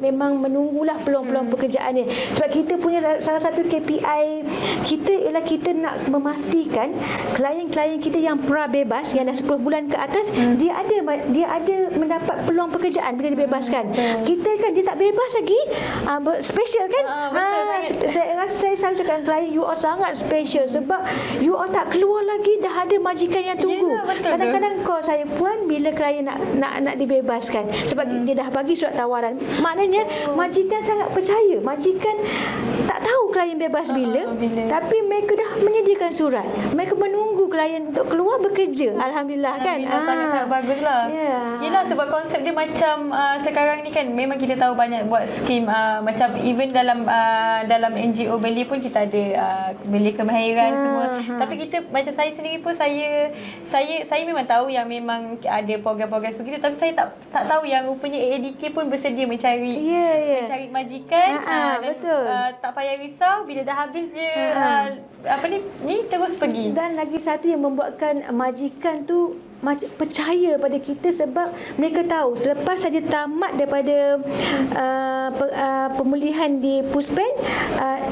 memang menunggulah peluang-peluang pekerjaan ni. Sebab kita punya salah satu KPI kita ialah kita nak memastikan klien-klien kita yang pra-bebas, yang dah 10 bulan ke atas, dia ada mendapat peluang pekerjaan bila dibebaskan. Kita kan dia tak bebas lagi, special kan. Saya selalu cakap dengan klien, you all sangat special sebab you all tak keluar lagi, dah ada majikan yang tunggu. Kadang-kadang call saya, puan, bila klien nak dibebaskan, sebab dia dah bagi surat tawaran. Maknanya majikan sangat percaya. Majikan tak tahu klien bebas bila, tapi mereka dah menyediakan surat. Mereka menunggu klien untuk keluar bekerja. Alhamdulillah kan. Sangat-sangat baguslah. Yelah, sebab konsep dia macam sekarang ni kan, memang kita tahu banyak buat skim macam even dalam NGO beli pun kita ada beli kemahiran semua. Tapi kita macam saya sendiri pun saya memang tahu yang memang ada program-program seperti itu, tapi saya tak tahu yang rupanya AADK pun bersedia mencari majikan. Betul. Tak payah risau, bila dah habis je ni terus pergi. Dan lagi satu yang membuatkan majikan tu percaya pada kita, sebab mereka tahu selepas saja tamat daripada pemulihan di Puspen,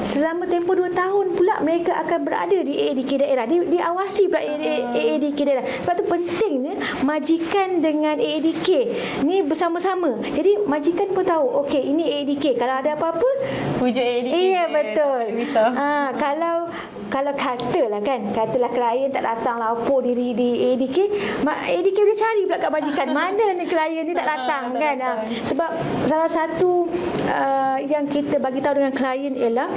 selama tempoh 2 tahun pula mereka akan berada di AADK daerah, diawasi pula AADK daerah. Sebab tu pentingnya majikan dengan AADK ni bersama-sama. Jadi majikan pun tahu, okey, ini AADK, kalau ada apa-apa rujuk AADK. Iya, betul. Kalau katalah klien tak datang lapor diri di AADK, AADK boleh cari pula kat majikan, mana ni klien ni tak datang kan. Sebab salah satu yang kita bagi tahu dengan klien ialah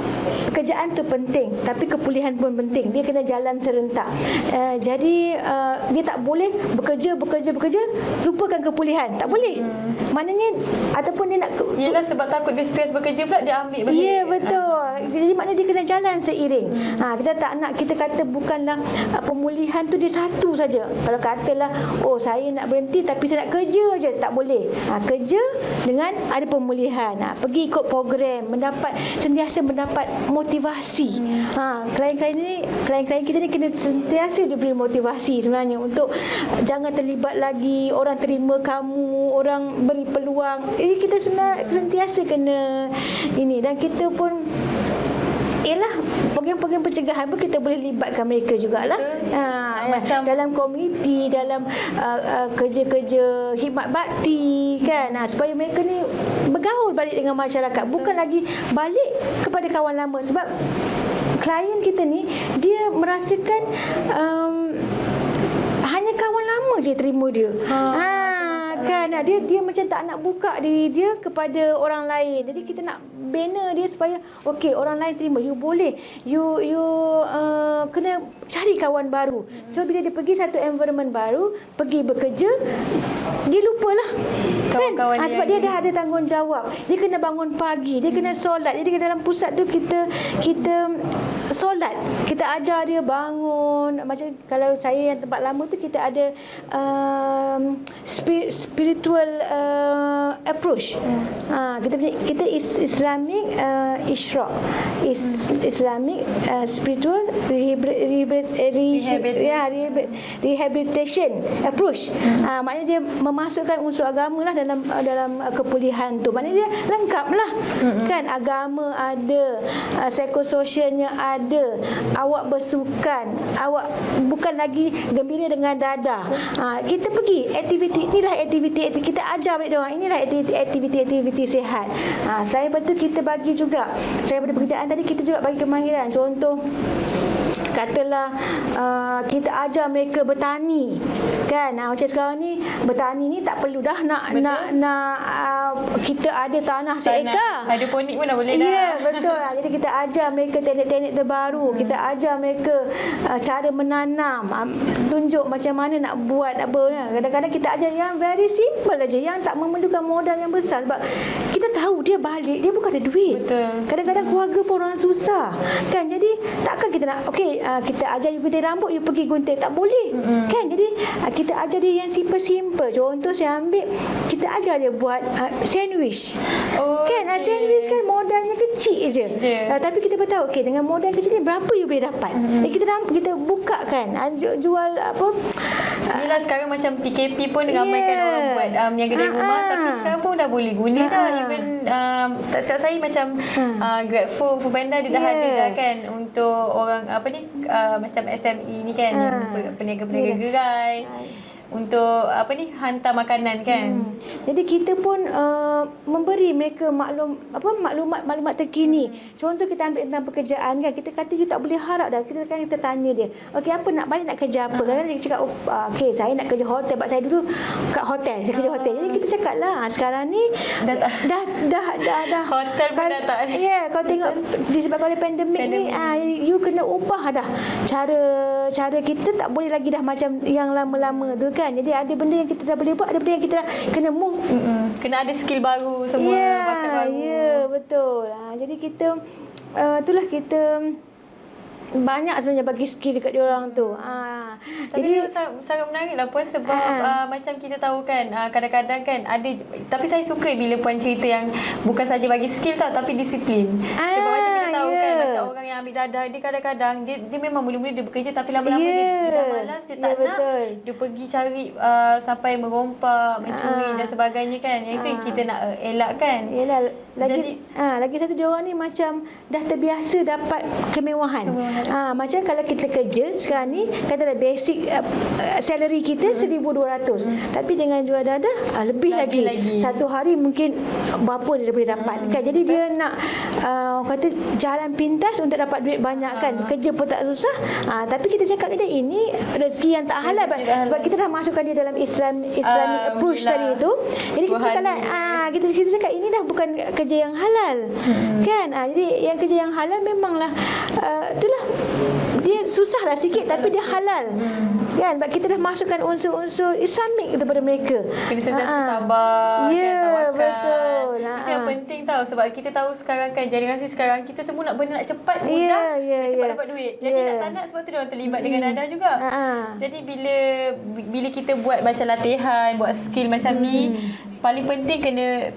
pekerjaan tu penting, tapi kepulihan pun penting. Dia kena jalan serentak. Jadi dia tak boleh bekerja lupakan kepulihan. Tak boleh. Maknanya ataupun dia nak, yelah, sebab takut dia stres bekerja pula, dia ambil bekerja. Ya, betul. Jadi maknanya dia kena jalan seiring. Kita tak nak, kita kata bukanlah pemulihan tu dia satu saja. Kalau katalah, saya nak berhenti tapi saya nak kerja je, tak boleh. Kerja dengan ada pemulihan. Pergi ikut program, sentiasa mendapat motivasi. Klien-klien kita ni kena sentiasa diberi motivasi sebenarnya untuk jangan terlibat lagi, orang terima kamu, orang beri peluang. Jadi kita sentiasa kena ini, dan kita pun program-program pencegahan pun kita boleh libatkan mereka jugalah. Macam dalam komuniti, dalam kerja-kerja khidmat bakti kan, supaya mereka ni bergaul balik dengan masyarakat, bukan lagi balik kepada kawan lama. Sebab klien kita ni dia merasakan hanya kawan lama je terima dia. Kan dia macam tak nak buka diri dia kepada orang lain. Jadi kita nak bina dia supaya okey, orang lain terima, you boleh, you kena cari kawan baru. So bila dia pergi satu environment baru, pergi bekerja, dia lupalah kan, sebab dia dah ada tanggungjawab. Dia kena bangun pagi, dia kena solat. Jadi dalam pusat tu kita solat, kita ajar dia bangun. Macam kalau saya yang tempat lama tu, kita ada spiritual approach. Kita Islamic Ishraq, Islamic spiritual rehabilitation approach. Maknanya dia memasukkan unsur agama lah dalam kepulihan tu. Maknanya dia lengkap lah kan, agama ada, psikososialnya ada, awak bersukan, awak bukan lagi gembira dengan dadah. Kita pergi aktiviti, inilah aktiviti kita ajar balik dia orang, inilah aktiviti sihat. Selain daripada tu kita bagi juga, selain daripada pekerjaan tadi, kita juga bagi kemahiran. Contoh katalah kita ajar mereka bertani kan. Macam sekarang ni bertani ni tak perlu dah nak kita ada tanah seekar, hidroponik pun dah boleh dah. Ya, betul. Jadi kita ajar mereka teknik-teknik terbaru. Kita ajar mereka cara menanam, tunjuk macam mana nak buat apa. Kadang-kadang kita ajar yang very simple aja, yang tak memerlukan modal yang besar. Sebab kita tahu dia balik, dia bukan ada duit. Betul. Kadang-kadang keluarga pun orang susah. Kan? Jadi takkan kita nak kita ajar you gunting rambut, you pergi gunting, tak boleh. Kan? Jadi kita ajar dia yang simple-simple. Contoh saya ambil, kita ajar dia buat sandwich. Kan? Sandwich kan modalnya kecil je. Tapi kita beritahu, okey, dengan modal kecil ni berapa you boleh dapat? Kita buka kan, jual apa? Inilah sekarang macam PKP pun ramai kan orang buat niaga dari rumah, tapi sekarang pun dah boleh guna dah. Even setiap saya macam GrabFood, Foodpanda dia dah ada dah kan untuk orang macam SME ni kan, peniaga-peniaga gerai. Untuk hantar makanan kan. Jadi kita pun memberi mereka maklumat terkini. Contoh kita ambil tentang pekerjaan kan, kita kata you tak boleh harap dah. Kita tanya dia, okey, apa nak balik nak kerja apa? Kadang-kadang dia cakap, okey, saya nak kerja hotel, sebab saya dulu kat hotel, saya kerja hotel. Jadi kita cakap lah, sekarang ni dah hotel pun dah tak ada. Ya, kau tengok disebabkan oleh pandemik ni, you kena ubah dah. Cara kita tak boleh lagi dah macam yang lama-lama tu kan. Jadi ada benda yang kita dah boleh buat, ada benda yang kita dah kena move. Kena ada skill baru semua, bakat baru. Ya, betul. Jadi kita itulah kita banyak sebenarnya bagi skill dekat diorang tu. Tapi sangat menarik lah Puan, sebab macam kita tahu kan, kadang-kadang kan ada, tapi saya suka bila Puan cerita yang bukan saja bagi skill tau, tapi disiplin. Sebab macam kita tahu kan, macam orang yang ambil dadah, dia kadang-kadang dia memang mula-mula dia bekerja, tapi lama-lama dia dah malas, dia tak nak, dia pergi cari sampai merompak, mencuri dan sebagainya kan. Yang itu yang kita nak elakkan. Yelah, lagi satu diorang ni macam dah terbiasa dapat kemewahan. Macam kalau kita kerja sekarang ni, katalah basic salary kita 1,200. Tapi dengan jual dadah lebih lagi. Satu hari mungkin berapa dia boleh dapat kan. Jadi dia nak kata jalan pintas untuk dapat duit banyak kan. Kerja pun tak susah. Tapi kita cakap dia ini rezeki yang tak halal. Sebab kita dah masukkan dia dalam Islamic approach tadi tu. Jadi kita cakap lah, kita cakap ini dah bukan kerja yang halal kan. Jadi yang kerja yang halal memanglah itulah, dia susah lah sikit tapi dia halal kan. Sebab kita dah masukkan unsur-unsur Islamik kepada mereka. Kena sentiasa sabar, ya, betul. Itu yang penting tau. Sebab kita tahu sekarang kan, generasi sekarang kita semua nak benda nak cepat, mudah, cepat dapat duit. Jadi nak tak nak, sebab tu diorang terlibat dengan dadah juga. Jadi bila kita buat macam latihan, buat skill macam ni, paling penting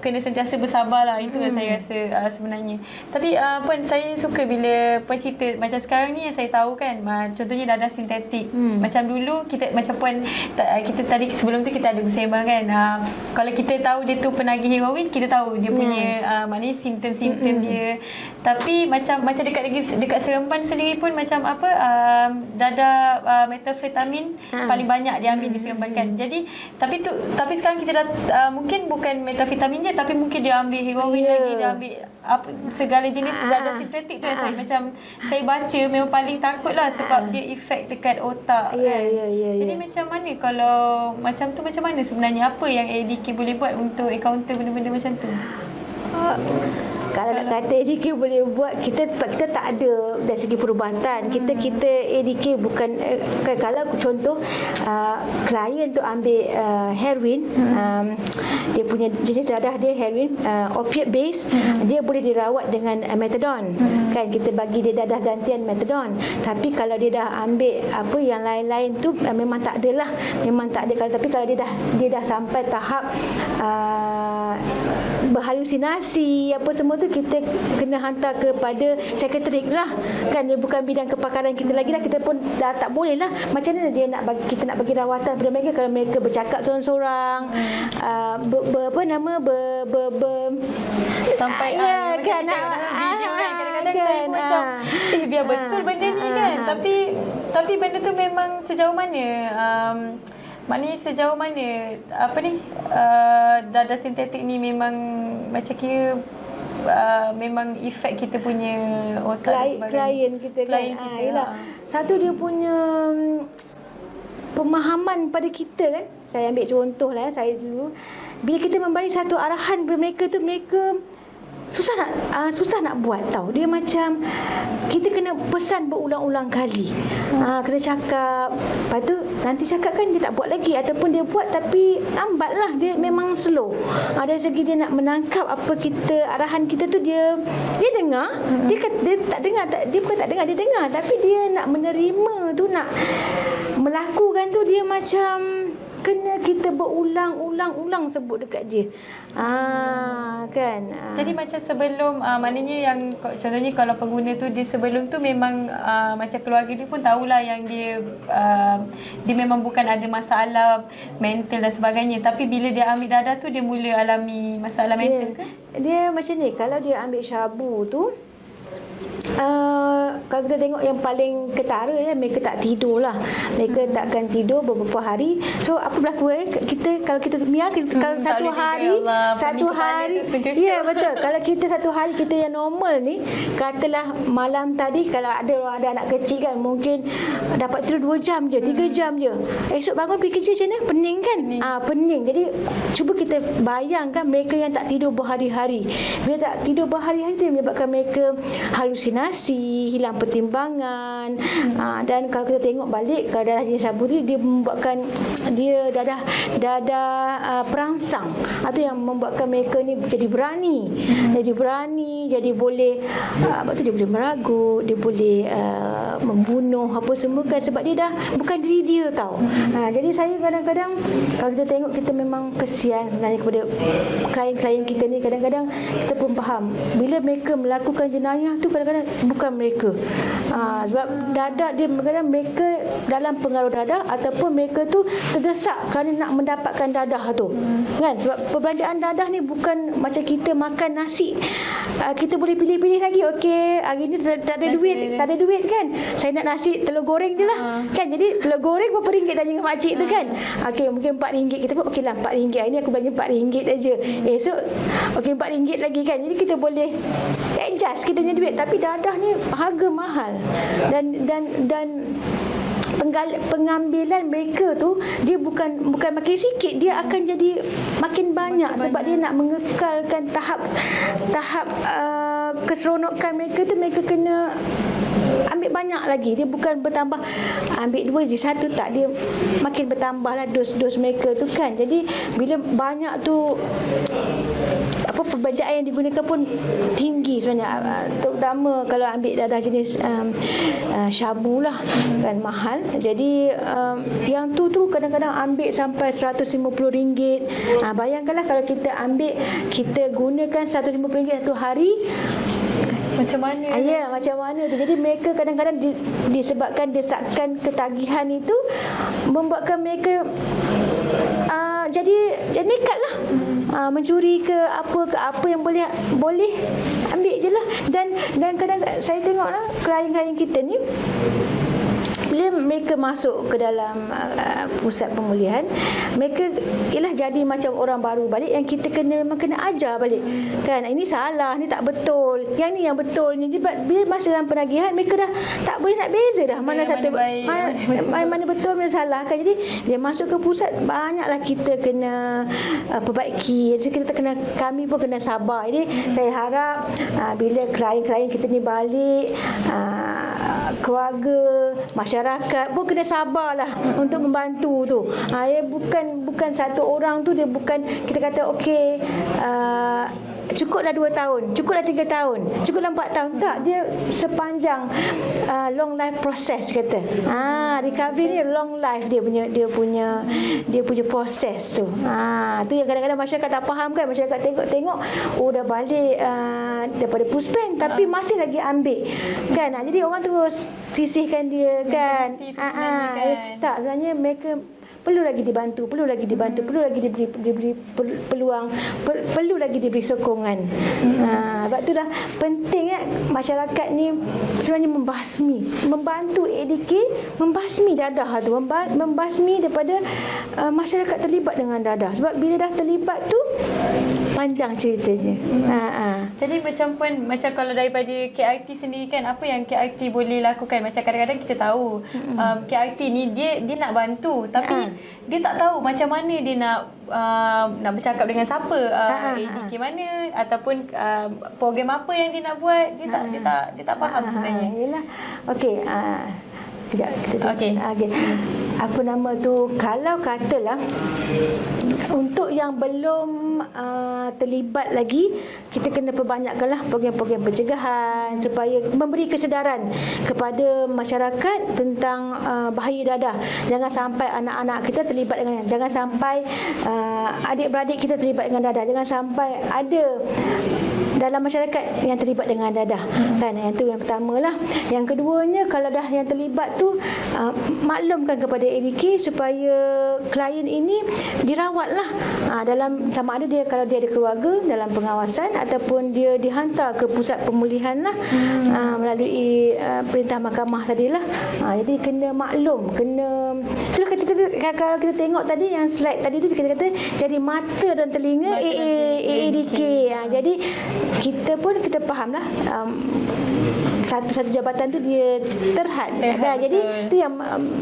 kena sentiasa bersabar lah. Itu yang saya rasa sebenarnya. Tapi Puan, saya suka bila Puan cerita macam sekarang ni yang saya tahu kan, contohnya dadah sintetik. Macam dulu kita, macam Puan, kita tadi sebelum tu kita ada bersembang kan, kalau kita tahu dia tu penagih heroin, kita tahu dia punya maknanya simptom-simptom dia. Tapi macam dekat Seremban sendiri pun macam dadah metafetamin paling banyak diambil di Seremban kan. Jadi tapi sekarang kita dah mungkin bukan metafetamin je, tapi mungkin dia ambil heroin lagi, dia ambil segala jenis dadah sintetik tu. Saya baca memang paling takut lah, sebab dia efek dekat otak kan. Jadi macam mana kalau macam tu, macam mana sebenarnya, apa yang ADK boleh buat untuk counter benda-benda macam tu? Kalau nak kata ADK boleh buat, sebab kita tak ada dari segi perubatan. Kita ADK bukan kalau contoh klien tu ambil heroin, dia punya jenis dadah dia heroin, opiate base, dia boleh dirawat dengan methadone kan. Kita bagi dia dadah gantian methadone. Tapi kalau dia dah ambil apa yang lain-lain tu, memang tak adalah, memang tak ada. Tapi kalau dia dah sampai tahap berhalusinasi apa semua tu, kita kena hantar kepada psikiatrik lah kan. Dia bukan bidang kepakaran kita lagi lah. Kita pun dah tak boleh lah. Macam mana dia kita nak bagi rawatan kepada mereka kalau mereka bercakap seorang-seorang, sampai kan video kan, kadang-kadang saya pun macam biar betul benda ni kan. Tapi benda tu memang sejauh mana, maknanya sejauh mana dadah sintetik ni memang macam kira memang efek kita punya otak klien kita kan. Satu dia punya pemahaman pada kita kan. Saya ambil contoh lah, saya dulu bila kita memberi satu arahan kepada mereka tu, mereka susah nak buat tau. Dia macam kita kena pesan berulang-ulang kali. Kena cakap, lepas tu nanti cakap kan dia tak buat lagi, ataupun dia buat tapi lambat lah, dia memang slow. Dari segi dia nak menangkap apa arahan kita tu, dia dengar, dia tak dengar, dia bukan tak dengar, dia dengar, tapi dia nak menerima tu, nak melakukan tu, dia macam kena kita berulang-ulang sebut dekat dia. Kan. Jadi macam sebelum maknanya yang contohnya kalau pengguna tu dia sebelum tu memang macam keluarga dia pun tahulah yang dia memang bukan ada masalah mental dan sebagainya, tapi bila dia ambil dadah tu dia mula alami masalah mental ke? Dia macam ni, kalau dia ambil syabu tu, kalau kita tengok yang paling ketara ya, mereka tak tidur lah. Mereka takkan tidur beberapa hari. So apa berlaku kalau kita kalau satu hari ya betul. Kalau kita satu hari kita yang normal ni, katalah malam tadi kalau ada anak kecil kan, mungkin dapat tidur 2 jam je, 3 jam je. Esok bangun pergi kerja macam mana? Pening kan? Pening. Jadi cuba kita bayangkan mereka yang tak tidur berhari-hari. Bila tak tidur berhari-hari tu menyebabkan mereka halusinasi, hilang pertimbangan. Dan kalau kita tengok balik, kalau dadah jenis syabu dia membuatkan dia dadah perangsang. Itu yang membuatkan mereka ni jadi berani. Jadi boleh dia boleh meragut, dia boleh membunuh apa semua kan, sebab dia dah bukan diri dia tau. Jadi saya kadang-kadang kalau kita tengok, kita memang kesian sebenarnya kepada klien-klien kita ni. Kadang-kadang kita pun faham bila mereka melakukan jenayah tu, kadang-kadang bukan mereka. Sebab dadah dia, kadang-kadang mereka dalam pengaruh dadah, ataupun mereka tu terdesak kerana nak mendapatkan dadah tu. Kan? Sebab perbelanjaan dadah ni bukan macam kita makan nasi. Kita boleh pilih-pilih lagi. Okey, hari ni tak ada duit kan. Saya nak nasi telur goreng je lah. Kan? Jadi telur goreng berapa ringgit tanya dengan makcik tu kan. Okey, mungkin RM4. Kita pun okeylah RM4. Hari ni aku belanja RM4 aja. Esok okey RM4 lagi kan. Jadi kita boleh adjust kita punya duit. Tapi dadah ni harga mahal. Dan pengambilan mereka tu dia bukan makin sikit, dia akan jadi makin banyak sebab dia nak mengekalkan tahap keseronokan mereka tu. Mereka kena ambil banyak lagi, dia bukan bertambah ambil 2 je 1 tak, dia makin bertambahlah dos mereka tu kan. Jadi bila banyak tu perbelanjaan yang digunakan pun tinggi sebenarnya, terutama kalau ambil dadah jenis syabu lah kan, mahal. Jadi yang tu kadang-kadang ambil sampai RM150. Bayangkanlah kalau kita gunakan RM150 satu hari, macam mana? Ya, macam mana tu. Jadi mereka kadang-kadang disebabkan desakan ketagihan itu membuatkan mereka jadi nekat lah. Mencuri ke apa yang boleh ambil je lah. Dan kadang saya tengoklah klien-klien kita ni, bila mereka masuk ke dalam pusat pemulihan, mereka ialah jadi macam orang baru balik, yang kita memang kena ajar balik kan, ini salah, ni tak betul, yang ni yang betul ni. Bila masa dalam penagihan, mereka dah tak boleh nak beza dah mana satu mana betul, mana salah kan. Jadi dia masuk ke pusat, banyaklah kita kena perbaiki. Jadi kami pun kena sabar. Jadi saya harap bila klien-klien kita ni balik, keluarga, masyarakat pun kena sabarlah untuk membantu tu. Bukan satu orang tu, dia bukan kita kata okey, cukuplah 2 tahun, cukuplah 3 tahun, cukuplah 4 tahun. Tak, dia sepanjang long life process kata. Recovery ni long life, dia punya proses tu. Tu yang kadang-kadang masyarakat tak faham kan. Masyarakat tengok dah balik daripada puspen tapi masih lagi ambil kan. Jadi orang terus sisihkan dia kan. Tak, sebenarnya mereka perlu lagi dibantu, perlu lagi diberi peluang, perlu lagi diberi sokongan. Sebab tu dah penting masyarakat ni sebenarnya membantu ADK membasmi dadah tu, membasmi daripada masyarakat terlibat dengan dadah. Sebab bila dah terlibat tu panjang ceritanya. Jadi macam kalau daripada KRT sendiri kan, apa yang KRT boleh lakukan? Macam kadang-kadang kita tahu KRT ni dia nak bantu, tapi dia tak tahu macam mana dia nak bercakap dengan siapa, ADK mana ataupun program apa yang dia nak buat, dia tak faham sebenarnya. Yalah. Okey, kejap kita okey. Apa nama tu, kalau katalah untuk yang belum terlibat lagi, kita kena perbanyakkanlah program-program pencegahan supaya memberi kesedaran kepada masyarakat tentang bahaya dadah. Jangan sampai anak-anak kita terlibat dengan, jangan sampai adik-beradik kita terlibat dengan dadah, jangan sampai ada dalam masyarakat yang terlibat dengan dadah. Kan, yang tu yang pertamalah. Yang keduanya, kalau dah yang terlibat tu maklumkan kepada ADK supaya klien ini dirawatlah dalam, sama ada dia kalau dia ada keluarga dalam pengawasan ataupun dia dihantar ke pusat pemulihan lah melalui perintah mahkamah tadilah. Jadi kena maklum, kena tu kalau kita tengok tadi yang slide tadi tu kita kata jadi mata dan telinga ADK. Jadi kita fahamlah satu jabatan tu dia terhad. Jadi tu yang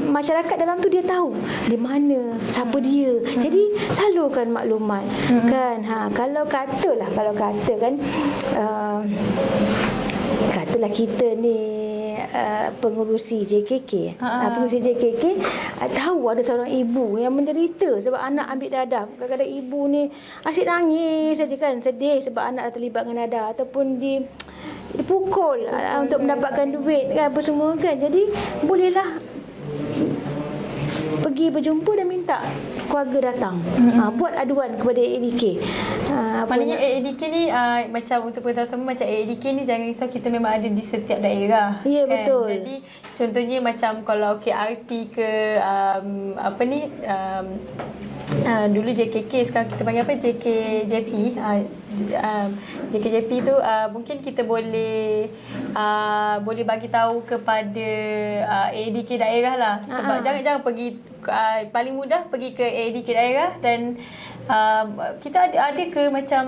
masyarakat dalam tu dia tahu di mana, siapa dia. Jadi salurkan maklumat. Kan, kalau katalah katalah kita ni pengurusi JKK, pengurusi JKK tahu ada seorang ibu yang menderita sebab anak ambil dadah. Kadang-kadang ibu ni asyik nangis saja kan, sedih sebab anak dah terlibat dengan dadah ataupun dipukul untuk mendapatkan duit kan, apa semua kan. Jadi bolehlah pergi berjumpa dan minta keluarga datang, buat aduan kepada ADK. Maknanya ADK ni macam untuk pengetahuan semua, macam ADK ni jangan risau, kita memang ada di setiap daerah. Ya, kan? betul. Jadi contohnya macam kalau KRT ke dulu JKK, sekarang kita panggil apa, JKJP. JKJP tu mungkin kita boleh bagi tahu kepada ADK daerah lah. Sebab jangan pergi, paling mudah pergi ke ADK daerah dan kita ada ke macam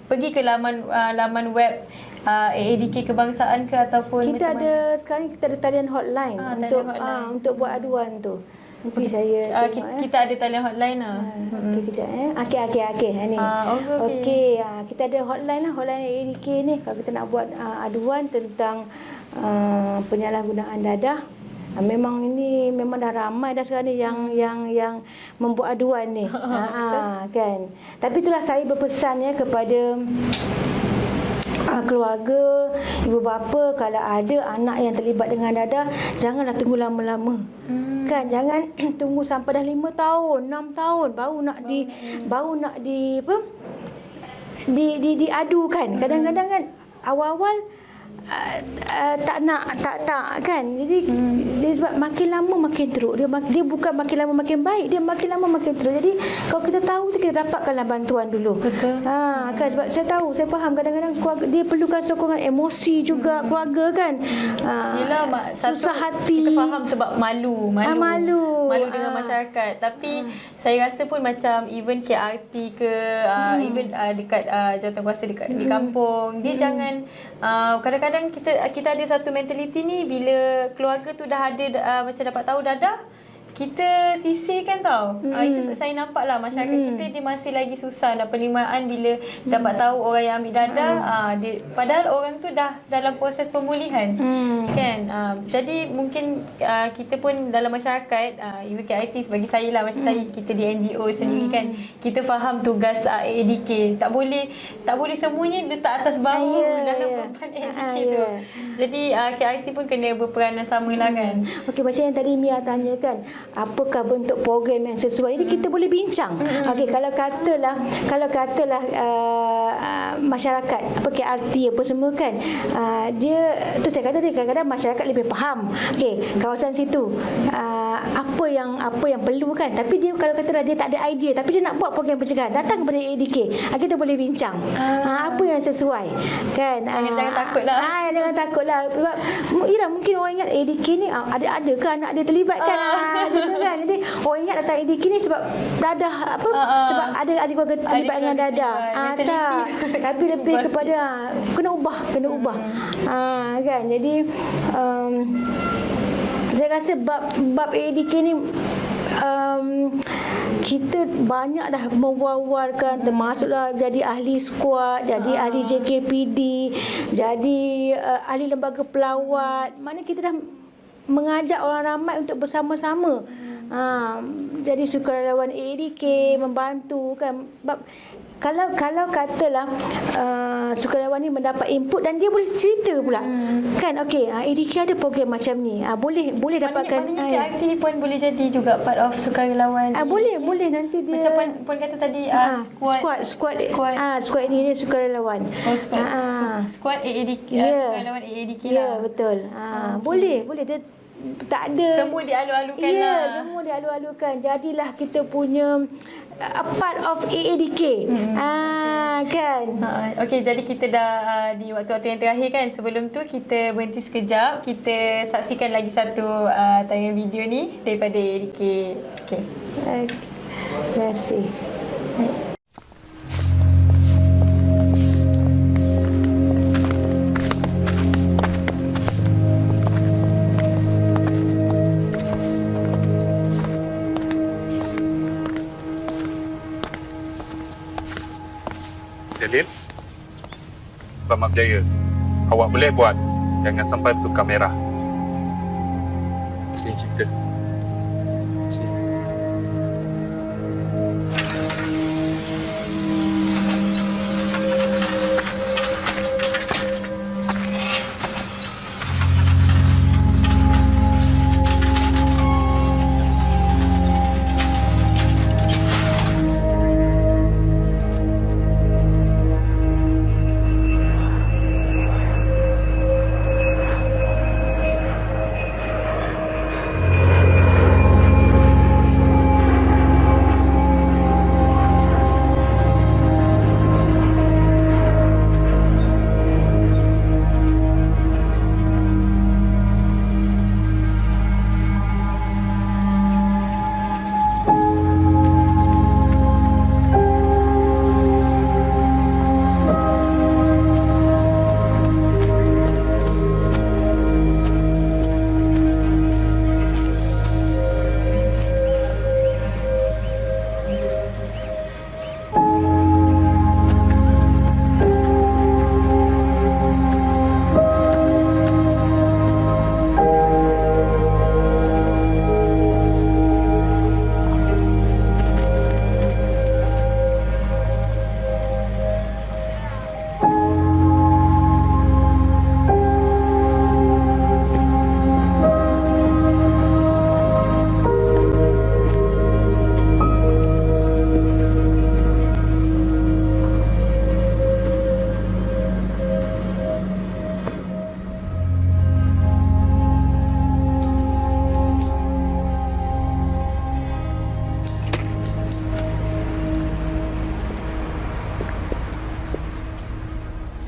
pergi ke laman web ADK kebangsaan ke ataupun kita ada sekarang kita ada talian hotline untuk buat aduan tu. Nanti saya kita ada talian hotline lah. Okey, kejap Okey ni. Okey, kita ada hotline lah, hotline ADK ni kalau kita nak buat aduan tentang penyalahgunaan dadah. Memang dah ramai dah sekarang ni yang membuat aduan ni. Kan. Tapi itulah saya berpesan kepada keluarga, ibu bapa, kalau ada anak yang terlibat dengan dadah, janganlah tunggu lama-lama. Kan, jangan tunggu sampai dah 5 tahun, 6 tahun baru nak diadukan. Kadang-kadang kan awal-awal tak nak kan. Jadi dia sebab makin lama makin teruk. Dia bukan makin lama makin baik, dia makin lama makin teruk. Jadi kalau kita tahu tu, kita dapatkanlah bantuan dulu. Betul. Kan, sebab saya faham kadang-kadang keluarga dia perlukan sokongan emosi juga, keluarga kan. Yelah, susah hati. Kita faham sebab malu dengan masyarakat. Tapi saya rasa pun macam even KRT ke even dekat jawatankuasa di kampung, dia jangan kadang-kadang kita ada satu mentaliti ni, bila keluarga tu dah ada macam dapat tahu dadah, kita sisihkan tau. Itu saya nampak lah masyarakat kita dia masih lagi susah nak penerimaan bila dapat tahu orang yang ambil dadah. Padahal orang tu dah dalam proses pemulihan. Kan. Jadi mungkin kita pun dalam masyarakat, UKIT bagi saya lah, macam saya, kita di NGO sendiri kan, kita faham tugas ADK. Tak boleh semuanya letak atas bahu dalam beban ADK tu. Jadi KIT pun kena berperanan sama lah kan. Okey, macam yang tadi Mia tanya kan, apakah bentuk program yang sesuai, jadi kita boleh bincang. Okey, kalau katalah masyarakat apa KRT apa semua kan, dia tu saya kata kadang-kadang masyarakat lebih faham. Okey, kawasan situ apa yang perlu kan, tapi dia kalau kata dia tak ada idea tapi dia nak buat program pencegahan, datang kepada ADK, kita boleh bincang apa yang sesuai kan. Jangan takutlah. Jangan takutlah. Sebab mungkin orang ingat ADK ni ada ke anak dia terlibat kan. Macam tu kan. Jadi orang ingat datang ADK ni sebab dadah apa? Sebab ada keluarga terlibat dengan dadah. Tak. Tapi lebih kepada kena ubah. Kan. Jadi saya rasa bab ADK ni kita banyak dah mewar-warkan, termasuklah jadi ahli skuad, jadi ahli JKPD, jadi ahli lembaga pelawat. Mana kita dah mengajak orang ramai untuk bersama-sama. Jadi sukarelawan ADK membantu kan. Kalau katalah sukarelawan ni mendapat input dan dia boleh cerita pula. Kan okey, ADK ada program macam ni. Boleh dapatkan Cik Akti pun boleh jadi juga part of sukarelawan. Boleh nanti dia macam puan kata tadi squad ini dia sukarelawan. Squad AADK, sukarelawan AADK lah. Ya, betul. Boleh dia tak ada. Semua dialu-alukan lah. Ya, semua dialu-alukan. Jadilah kita punya a part of AADK. Kan. Okey, jadi kita dah di waktu-waktu yang terakhir kan. Sebelum tu kita berhenti sekejap. Kita saksikan lagi satu tayangan video ni daripada AADK. Okey. Terima kasih. Jalil, selamat berjaya. Awak boleh buat. Jangan sampai bertukar merah. Terima kasih, Cipta. Terima kasih.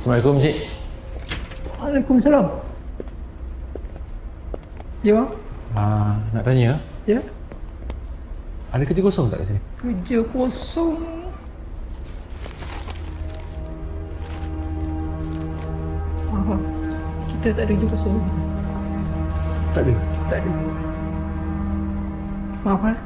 Assalamualaikum, Cik. Waalaikumsalam. Ya, Bang? Nak tanya, Ya? ada kerja kosong tak kat sini? Kerja kosong. Apa? Kita tak ada kerja kosong. Tak ada? Tak ada. Maaf, kan?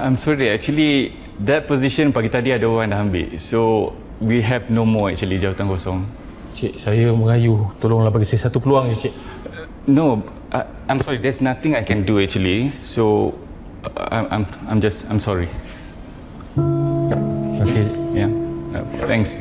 I'm sorry, actually that position pagi tadi ada orang dah ambil. So we have no more actually jawatan kosong. Cik, saya merayu. Tolonglah bagi saya satu peluang je, Cik. No, I'm sorry. There's nothing I can do actually. So I'm sorry. Okay. Yeah. Thanks.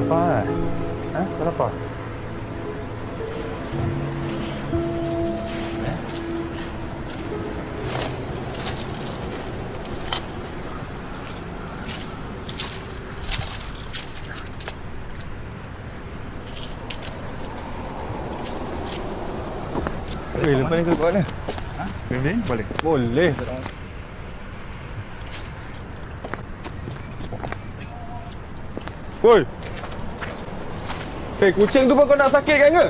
Kenapa? Kenapa? Lepas ni kita buat ni. Boleh? Boleh. Boleh. Woi. Kucing tu pun kau nak sakit kan ke?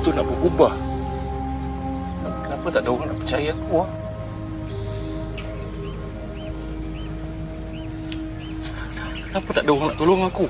Betul nak berubah. Tapi kenapa tak ada orang nak percaya aku? Kenapa tak ada orang nak tolong aku?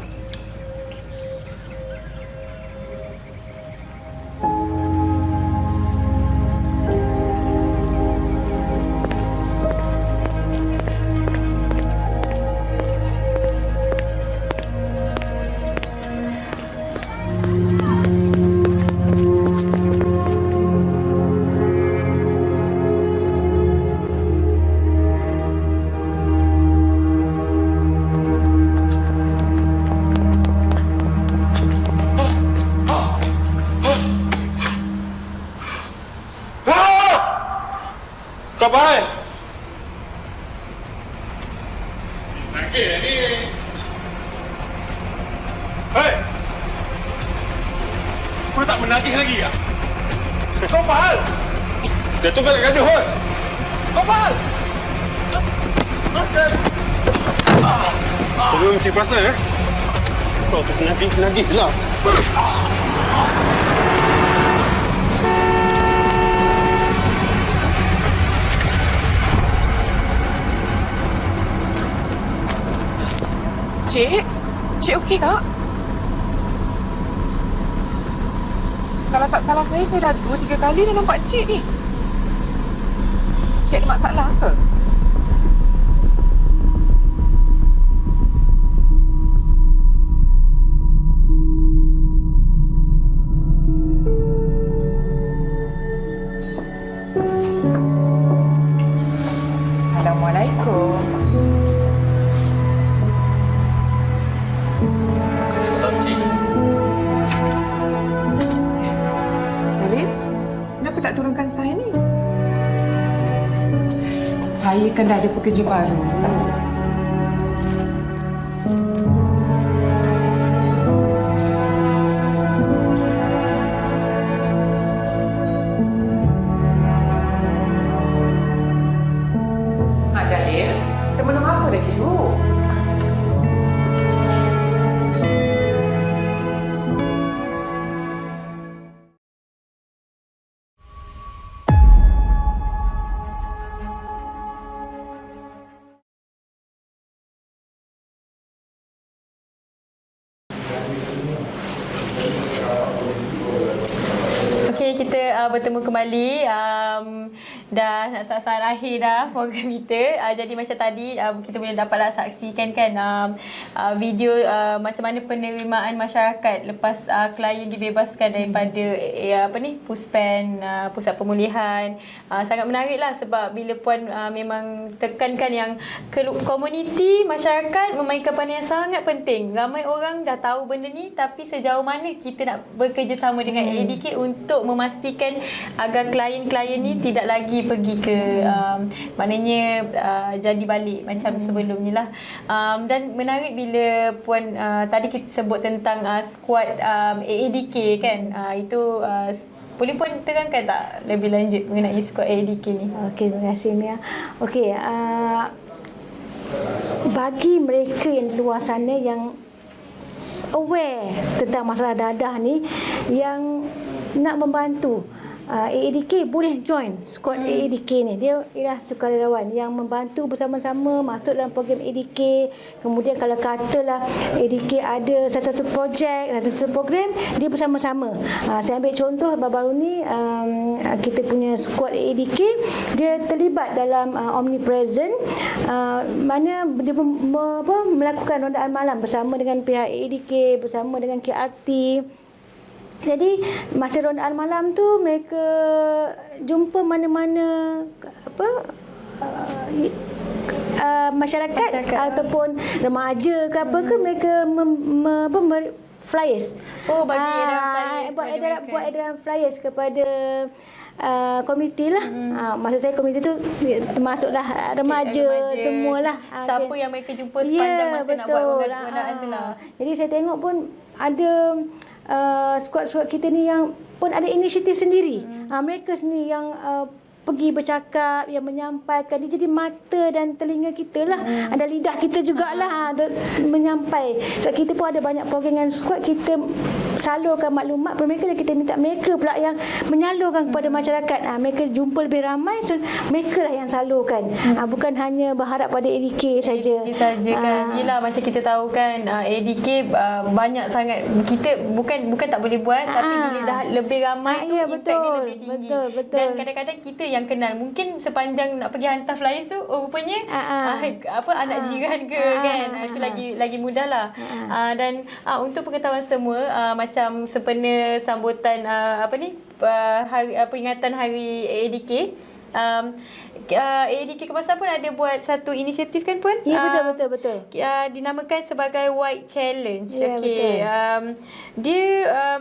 Kapan? Lagi ni. Hei! Kau tak menagih lagi ya? Kau faham? Dia tu nak gaduh hoi. Kau faham? Kau memang cik pasal Kau tu penagih je lah. Cik okey tak? Kalau tak salah saya dah 2-3 kali dah nampak cik ni. Cik ada masalah ke? Assalamualaikum. Tak turunkan saya ni. Saya kan dah ada pekerja baru. Jalil, kita menang apa dah gitu? Okey, kita bertemu kembali dah nak saat-saat akhir dah program kita. Jadi macam tadi kita boleh dapatlah saksikan kan video macam mana penerimaan masyarakat lepas klien dibebaskan daripada Puspen, pusat pemulihan. Sangat menariklah sebab bila puan memang tekankan yang komuniti masyarakat memainkan peranan yang sangat penting. Ramai orang dah tahu benda ni, tapi sejauh mana kita nak bekerjasama dengan AADK untuk memastikan agar klien-klien ni tidak lagi pergi ke maknanya jadi balik macam sebelum ni lah. Dan menarik bila puan tadi kita sebut tentang skuad AADK kan. Itu boleh puan terangkan tak lebih lanjut mengenai skuad AADK ni? Okey, terima kasih Mia. Okey, bagi mereka yang di luar sana yang aware tentang masalah dadah ni, yang nak membantu, AADK boleh join skuad AADK ni. Dia ialah sukarelawan yang membantu bersama-sama masuk dalam program AADK. Kemudian kalau katalah AADK ada satu projek, satu program, dia bersama-sama. Saya ambil contoh baru-baru ni, kita punya skuad AADK, dia terlibat dalam Omnipresent, mana dia melakukan rondaan malam bersama dengan pihak AADK, bersama dengan KRT. Jadi masa rondaan malam tu mereka jumpa mana-mana masyarakat ataupun remaja ke apa ke, mereka flyers. Buat edaran flyers kepada komuniti lah. Maksud saya komuniti tu termasuklah remaja semualah. Siapa yang mereka jumpa sepanjang masa nak buat rondaan tu lah. Jadi saya tengok pun ada skuad-skuad kita ni yang pun ada inisiatif sendiri. Mereka sendiri yang pergi bercakap, yang menyampaikan. Dia jadi mata dan telinga kita lah. Ada lidah kita jugalah menyampai. Sebab kita pun ada banyak program dengan skuad, kita salurkan maklumat kepada mereka dan kita minta mereka pula yang menyalurkan kepada masyarakat. Mereka jumpa lebih ramai, so mereka lah yang salurkan. Bukan hanya berharap pada AADK saja. Kan. Yelah, macam kita tahu kan, AADK banyak sangat, kita bukan tak boleh buat, tapi bila dah lebih ramai tu impact dia lebih tinggi. Betul. Dan kadang-kadang kita yang kenal, mungkin sepanjang nak pergi hantar flyers tu, rupanya anak jiran ke kan, itu lagi mudah lah. Dan untuk pengetahuan semua, macam sempena sambutan peringatan hari AADK, AADK Kebangsaan pun ada buat satu inisiatif kan puan? Ya, betul. Dinamakan sebagai White Challenge. Ya, okey. Dia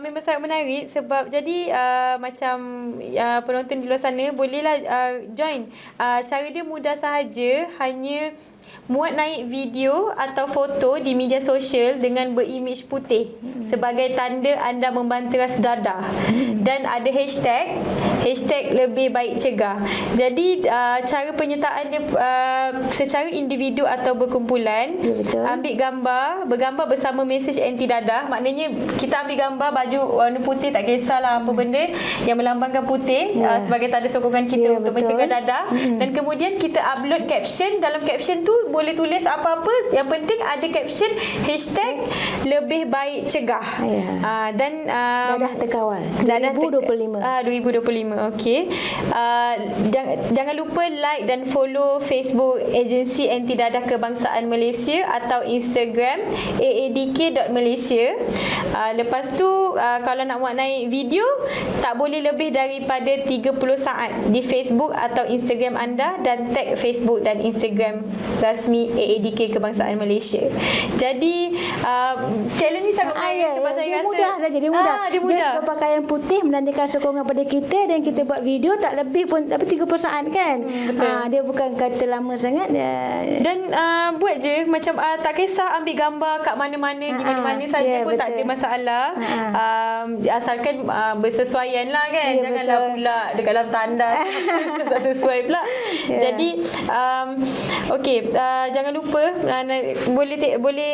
memang sangat menarik sebab jadi macam penonton di luar sana bolehlah join. Cara dia mudah sahaja, hanya muat naik video atau foto di media sosial dengan berimej putih sebagai tanda anda membanteras dadah, dan ada hashtag lebih baik cegah. Jadi cara penyertaan dia secara individu atau berkumpulan. Ambil bergambar bersama mesej anti dadah. Maknanya kita ambil gambar baju warna putih, tak kisahlah apa benda yang melambangkan putih sebagai tanda sokongan kita untuk mencegah dadah. Dan kemudian kita upload caption. Dalam caption tu boleh tulis apa-apa, yang penting ada caption hashtag lebih baik cegah. Dan dadah terkawal 2025. Okey. Jangan lupa like dan follow Facebook Agensi Anti Dadah Kebangsaan Malaysia atau Instagram aadk.malaysia. Lepas tu kalau nak buat naik video, tak boleh lebih daripada 30 saat di Facebook atau Instagram anda, dan tag Facebook dan Instagram rasmi AADK Kebangsaan Malaysia. Jadi challenge ni sangat menarik sebab saya rasa mudah saja. Dia mudah. Just berpakaian putih menandakan sokongan pada kita, dan kita buat video tak lebih pun, tapi 30 saat kan. Dia bukan kata lama sangat. Dan buat je macam tak kisah ambil gambar kat mana-mana, di mana-mana saja pun tak ada masalah. Asalkan bersesuaian lah kan. Janganlah pula dekat dalam tandas tak sesuai pula. Jadi okey, jangan lupa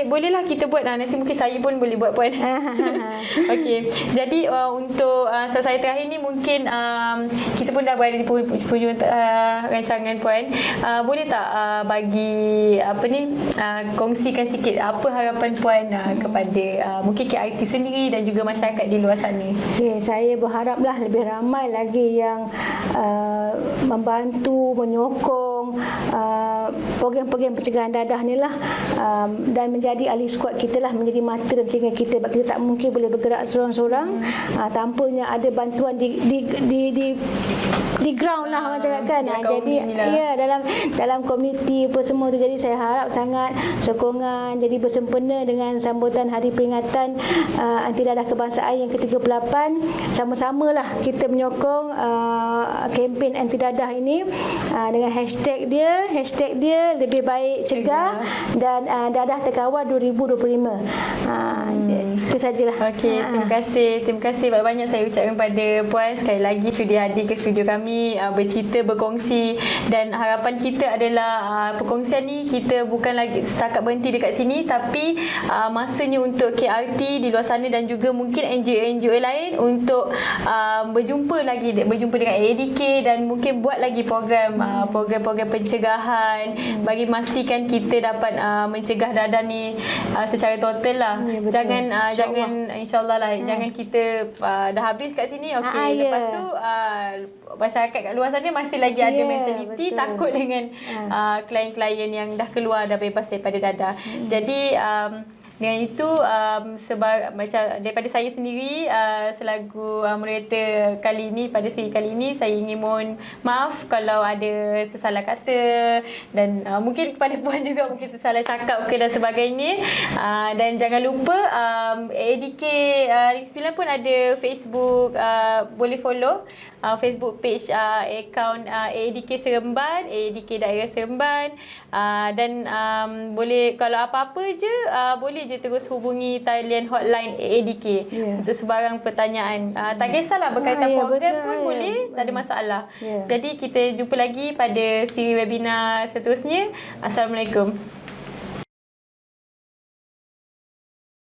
bolehlah kita buat. Nanti mungkin saya pun boleh buat puan. Okey. Jadi untuk saya terakhir ni, mungkin kita pun dah berada di hujung rancangan puan. Boleh tak bagi kongsikan sikit apa harapan puan kepada mungkin KRT AIT sendiri dan juga masyarakat di luar sana? Okay, saya berharaplah lebih ramai lagi yang membantu, menyokong program-program pencegahan dadah ni lah, dan menjadi ahli skuad kita lah, menjadi mata dan telinga kita. Sebab kita tak mungkin boleh bergerak seorang-seorang tanpanya ada bantuan di ground lah orang cakap kan. Jadi ya, dalam komuniti apa semua tu. Jadi saya harap sangat sokongan jadi bersempena dengan sambutan hari peringatan anti dadah kebangsaan yang ke-38. Sama-samalah kita menyokong kempen anti dadah ini dengan hashtag dia lebih baik cegah dan dadah terkawal 2025. Itu sajalah. Okey, terima kasih banyak-banyak saya ucapkan kepada Puan sekali lagi sudi hadir ke studio kami, bercerita, berkongsi, dan harapan kita adalah perkongsian ni kita bukan lagi setakat berhenti dekat sini, tapi masanya untuk KRT di luar sana dan juga mungkin NGO-NGO lain untuk berjumpa dengan ADK dan mungkin buat lagi program-program pencegahan bagi memastikan kita dapat mencegah dadah ni secara total lah. Jangan insyaAllah lah, jangan kita dah habis kat sini, lepas tu masyarakat kat luar sana masih lagi ada mentaliti takut dengan klien-klien yang dah keluar, dah bebas daripada dadah. Jadi dengan itu macam daripada saya sendiri selaku moderator kali ini, pada seri kali ini, saya ingin mohon maaf kalau ada tersalah kata dan mungkin kepada Puan juga mungkin tersalah cakap dan sebagainya. Dan jangan lupa ADK Negeri 9 pun ada Facebook, boleh follow Facebook page akaun ADK Seremban, ADK Daerah Seremban, dan boleh kalau apa-apa je boleh je terus hubungi talian hotline ADK untuk sebarang pertanyaan. Tak kisahlah berkaitan program pun boleh, tak ada masalah. Jadi kita jumpa lagi pada siri webinar seterusnya. Assalamualaikum.